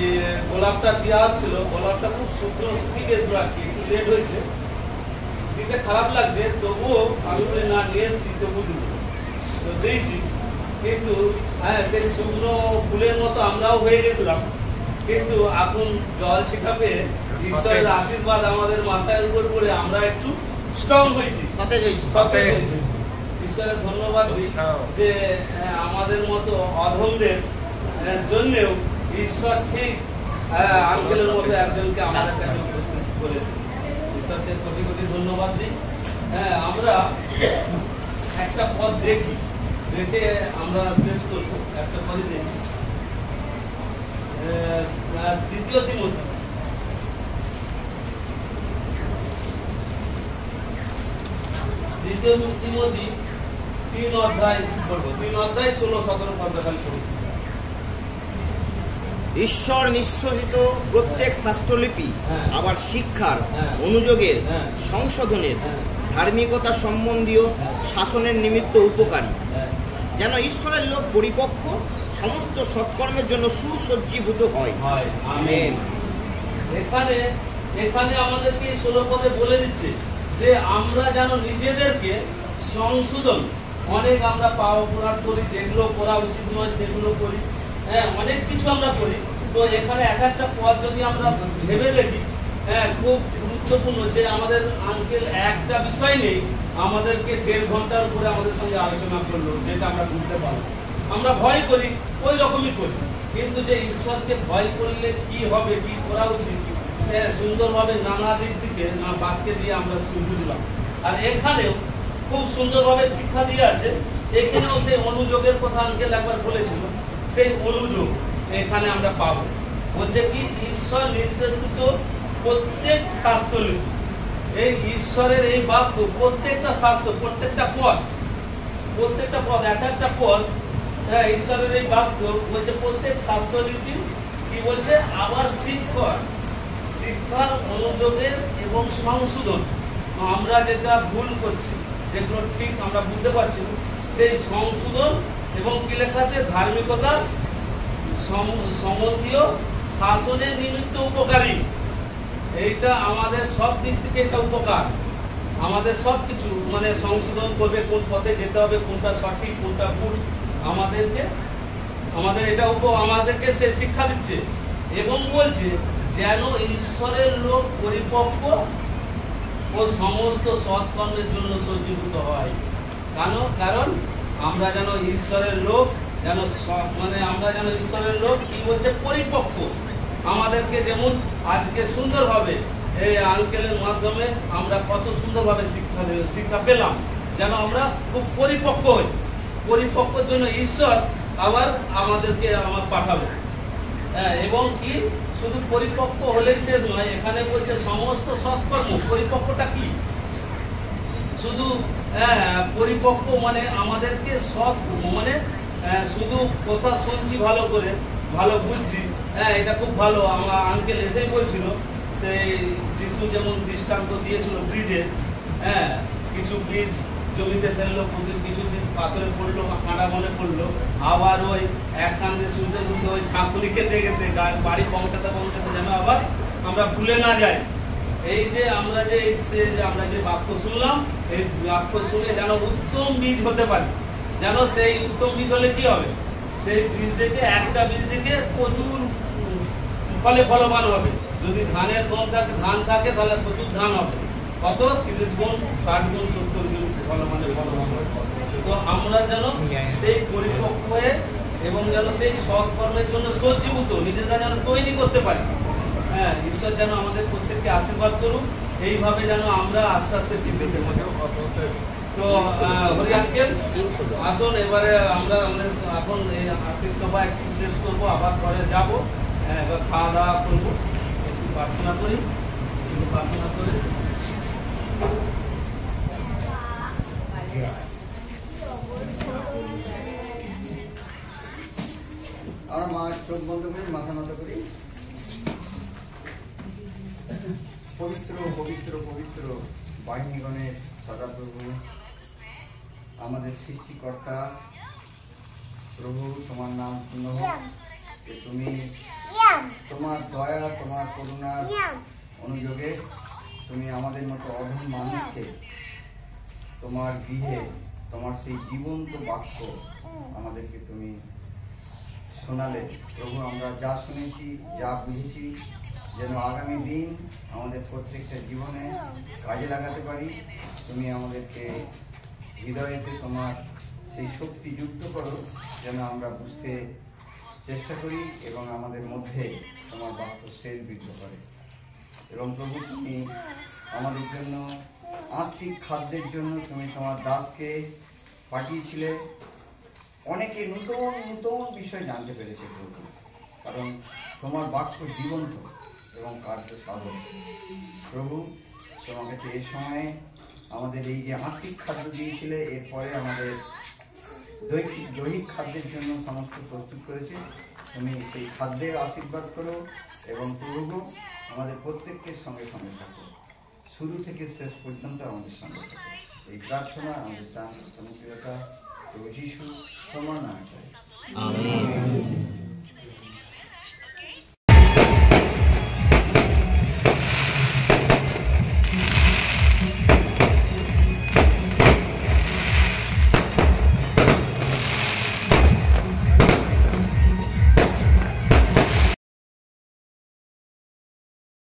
গোলাপটা দেওয়া হচ্ছিল, গোলাপটা খুব শুকনো শুকিয়ে গেছিল আর কি, একটু লেট হয়েছে, দিতে খারাপ লাগছে, তবুও আমি বলি না নিয়ে এসছি তবু দিব, তো দিয়েছি। কিন্তু হ্যাঁ, সেই শুকনো ফুলের মতো আমরাও হয়ে গেছিলাম, কিন্তু এখন জল ছিটাবে ঈশ্বরের আশীর্বাদ আমাদের মাথার উপর পড়ে আমরা একটু স্ট্রং হয়েছি, সতেজ হয়েছি। ঈশ্বরের ধন্যবাদ দিই যে আমাদের মতো অধমদের জন্যেও ঈশ্বর ঠিক আঙ্কেলের মতো একজনকে আমাদের কাছে উপস্থিত করেছে। ঈশ্বরকে কোটি কোটি ধন্যবাদ দিই। হ্যাঁ, আমরা একটা পদ দেখে আমরা শেষ করব, একটা পদই দেখি। দ্বিতীয় তিমোথী 3 অধ্যায় পড়বো, 3 অধ্যায় 16-17 পদ খালি পড়বো। ঈশ্বর নিঃশ্বাসিত প্রত্যেক শাস্ত্রলিপি হ্যাঁ। আবার শিক্ষার, হ্যাঁ। অনুযোগের, হ্যাঁ। সংশোধনের, হ্যাঁ। ধার্মিকতা সম্বন্ধীয় হ্যাঁ। শাসনের নিমিত্ত উপকারী, হ্যাঁ। যেন ঈশ্বরের লোক পরিপক্ক সমস্ত সৎকর্মের জন্য সুসজ্জীভূত হয়। আমেন। এখানে আমাদেরকে 16 পদে বলে দিচ্ছে যে আমরা যেন নিজেদেরকে সংশোধন, অনেক আমরা পাপ অপরাধ করি, যেগুলো করা উচিত নয় সেগুলো করি, হ্যাঁ, অনেক কিছু আমরা করি। তো এখানে এক একটা পদ যদি আমরা ভেবে দেখি, হ্যাঁ, খুব গুরুত্বপূর্ণ যে আমাদের আঙ্কেল একটা বিষয় নেই আমাদেরকে 1.5 ঘন্টার উপরে আমাদের সঙ্গে আলোচনা করলো, যেটা আমরা বুঝতে পারবো। আমরা ভয় করি, ওই রকমই করি, কিন্তু যে ঈশ্বরকে ভয় করলে কি হবে, কি করা উচিত, সুন্দরভাবে নানা দিক থেকে না বাক্যে দিয়ে আমরা বুঝলাম। আর এখানেও খুব সুন্দরভাবে শিক্ষা দিয়ে আছে। এখানেও সেই অনুযোগের কথা আঙ্কেল একবার বলেছিল, সেই অনুযোগ এখানে আমরা পাবো। বলছে কি ঈশ্বর নিঃশেষিত প্রত্যেক শাস্ত্রলিপি, এই ঈশ্বরের এই বাক্য প্রত্যেকটা শাস্ত্র, প্রত্যেকটা পদ এক একটা পদ, হ্যাঁ, ঈশ্বরের এই বাক্য বলছে প্রত্যেক শাস্ত্রলিপি কি বলছে, আবার শিক্ষার, অনুযোগের এবং সংশোধন, আমরা যেটা ভুল করছি, যেগুলো ঠিক আমরা বুঝতে পারছি না, সেই সংশোধন এবং কি লেখা আছে, ধার্মিকতার সম্বন্ধীয় শাসনের নিমিত্ত উপকারী। এইটা আমাদের সব দিক থেকে একটা উপকার, আমাদের সব কিছু মানে সংশোধন করবে, কোন পথে যেতে হবে, কোনটা সঠিক কোনটা ভুল, আমাদের এটা আমাদেরকে সে শিক্ষা দিচ্ছে। এবং বলছে যেন ঈশ্বরের লোক পরিপক্ক ও সমস্ত সৎকর্মের জন্য সজ্জীভূত হয়। কারণ আমরা যেন ঈশ্বরের লোক, আমরা যেন ঈশ্বরের লোক কি বলছে, পরিপক্ক। আমাদেরকে যেমন আজকে সুন্দরভাবে এই আঙ্কেলের মাধ্যমে আমরা কত সুন্দরভাবে শিক্ষা পেলাম, যেন আমরা খুব পরিপক্ক হই। পরিপক্কর জন্য ঈশ্বর আবার আমাদেরকে পাঠাবে। হ্যাঁ, এবং কি শুধু পরিপক্ক হলেই শেষ নয়, এখানে বলছে সমস্ত সৎকর্ম। পরিপক্কটা কি? শুধু পরিপক্ক মানে আমাদেরকে সৎ মানে শুধু কথা শুনছি ভালো করে, ভালো বুঝছি, হ্যাঁ, এটা খুব ভালো। আমার আঙ্কেল এসেই বলছিল, সেই যিশু যেমন দৃষ্টান্ত দিয়েছিল ব্রিজে, হ্যাঁ, কিছু ব্রিজ জমিতে ফেললো, কিছুদিন পাথরে পড়লো, কাঁটা বনে পড়লো, আবার ওই এক কান্দে শুনতে শুনতে ওই ছাঁকুনি খেতে খেতে বাড়ি পৌঁছাতে যেন আবার আমরা ভুলে না যাই। এই যে আমরা যে বাক্য শুনলাম, এই বাক্য শুনে যেন উত্তম বীজ হতে পারে, যেন সেই উত্তম বীজ হলে কি হবে, সেই বীজ থেকে একটা বীজ থেকে প্রচুর ফলে ফলবান হবে। যদি ধানের গম থাকে, ধান থাকে, তাহলে প্রচুর ধান হবে। কত? 30 গুণ, 60 গুণ, 70 গুণ ফলবান হবে। তো আমরা যেন সেই পরিপক্ক হয়ে এবং যেন সেই সৎকর্মের জন্য সজ্জীভূত নিজেরা যেন তৈরি করতে পারি। হ্যাঁ, ঈশ্বর যেন আমাদের প্রত্যেককে আশীর্বাদ করুন, এইভাবে যেন আমরা আস্তে আস্তে বৃদ্ধি পাই। তো হরি আঙ্কেল আসুন, এবারে আমরা আমাদের এখন এই আর্থিক সভা একটু শেষ করবো, আবার পরে যাবো, এবার খাওয়া দাওয়া করবো। একটু প্রার্থনা করি, আমরা মা চোখ বন্ধ করি, মাথা নত করি। পবিত্র পবিত্র পবিত্র বাহিনীগণের সদাপ্রভু, আমাদের সৃষ্টিকর্তা প্রভু, তোমার নাম পূর্ণ হোক, যে তুমি তোমার দয়া, তোমার করুণার অনুযোগে তুমি আমাদের মতো অধম মানুষকে তোমার গৃহে তোমার সেই জীবন্ত বাক্য আমাদেরকে তুমি শোনালে। প্রভু, আমরা যা শুনেছি, যা বুঝেছি, যেন আগামী দিন আমাদের প্রত্যেকটা জীবনে কাজে লাগাতে পারি। তুমি আমাদেরকে হৃদয়েতে তোমার সেই শক্তি যুক্ত করো, যেন আমরা বুঝতে চেষ্টা করি এবং আমাদের মধ্যে তোমার বাক্য শেষ বৃদ্ধ করে। এবং প্রভু, তুমি আমাদের জন্য আত্মিক খাদ্যের জন্য তুমি তোমার দাসকে পাঠিয়েছিলে। অনেকে নূতন নূতন বিষয় জানতে পেরেছে প্রভু, কারণ তোমার বাক্য জীবন্ত এবং কার্য সাধন। প্রভু, তোমার কাছে এই সময়ে আমাদের এই যে আত্মিক খাদ্য দিয়েছিলে, এরপরে আমাদের দৈহিক খাদ্যের জন্য সমস্ত প্রস্তুত করেছে। তুমি সেই খাদ্যের আশীর্বাদ করো এবং প্রভু আমাদের প্রত্যেকের সঙ্গে সঙ্গে থাকো, শুরু থেকে শেষ পর্যন্ত আমাদের সঙ্গে থাকো। এই প্রার্থনা আমাদের দান সমুদ্রতা প্রভু যিশু তোমার নামে চাই।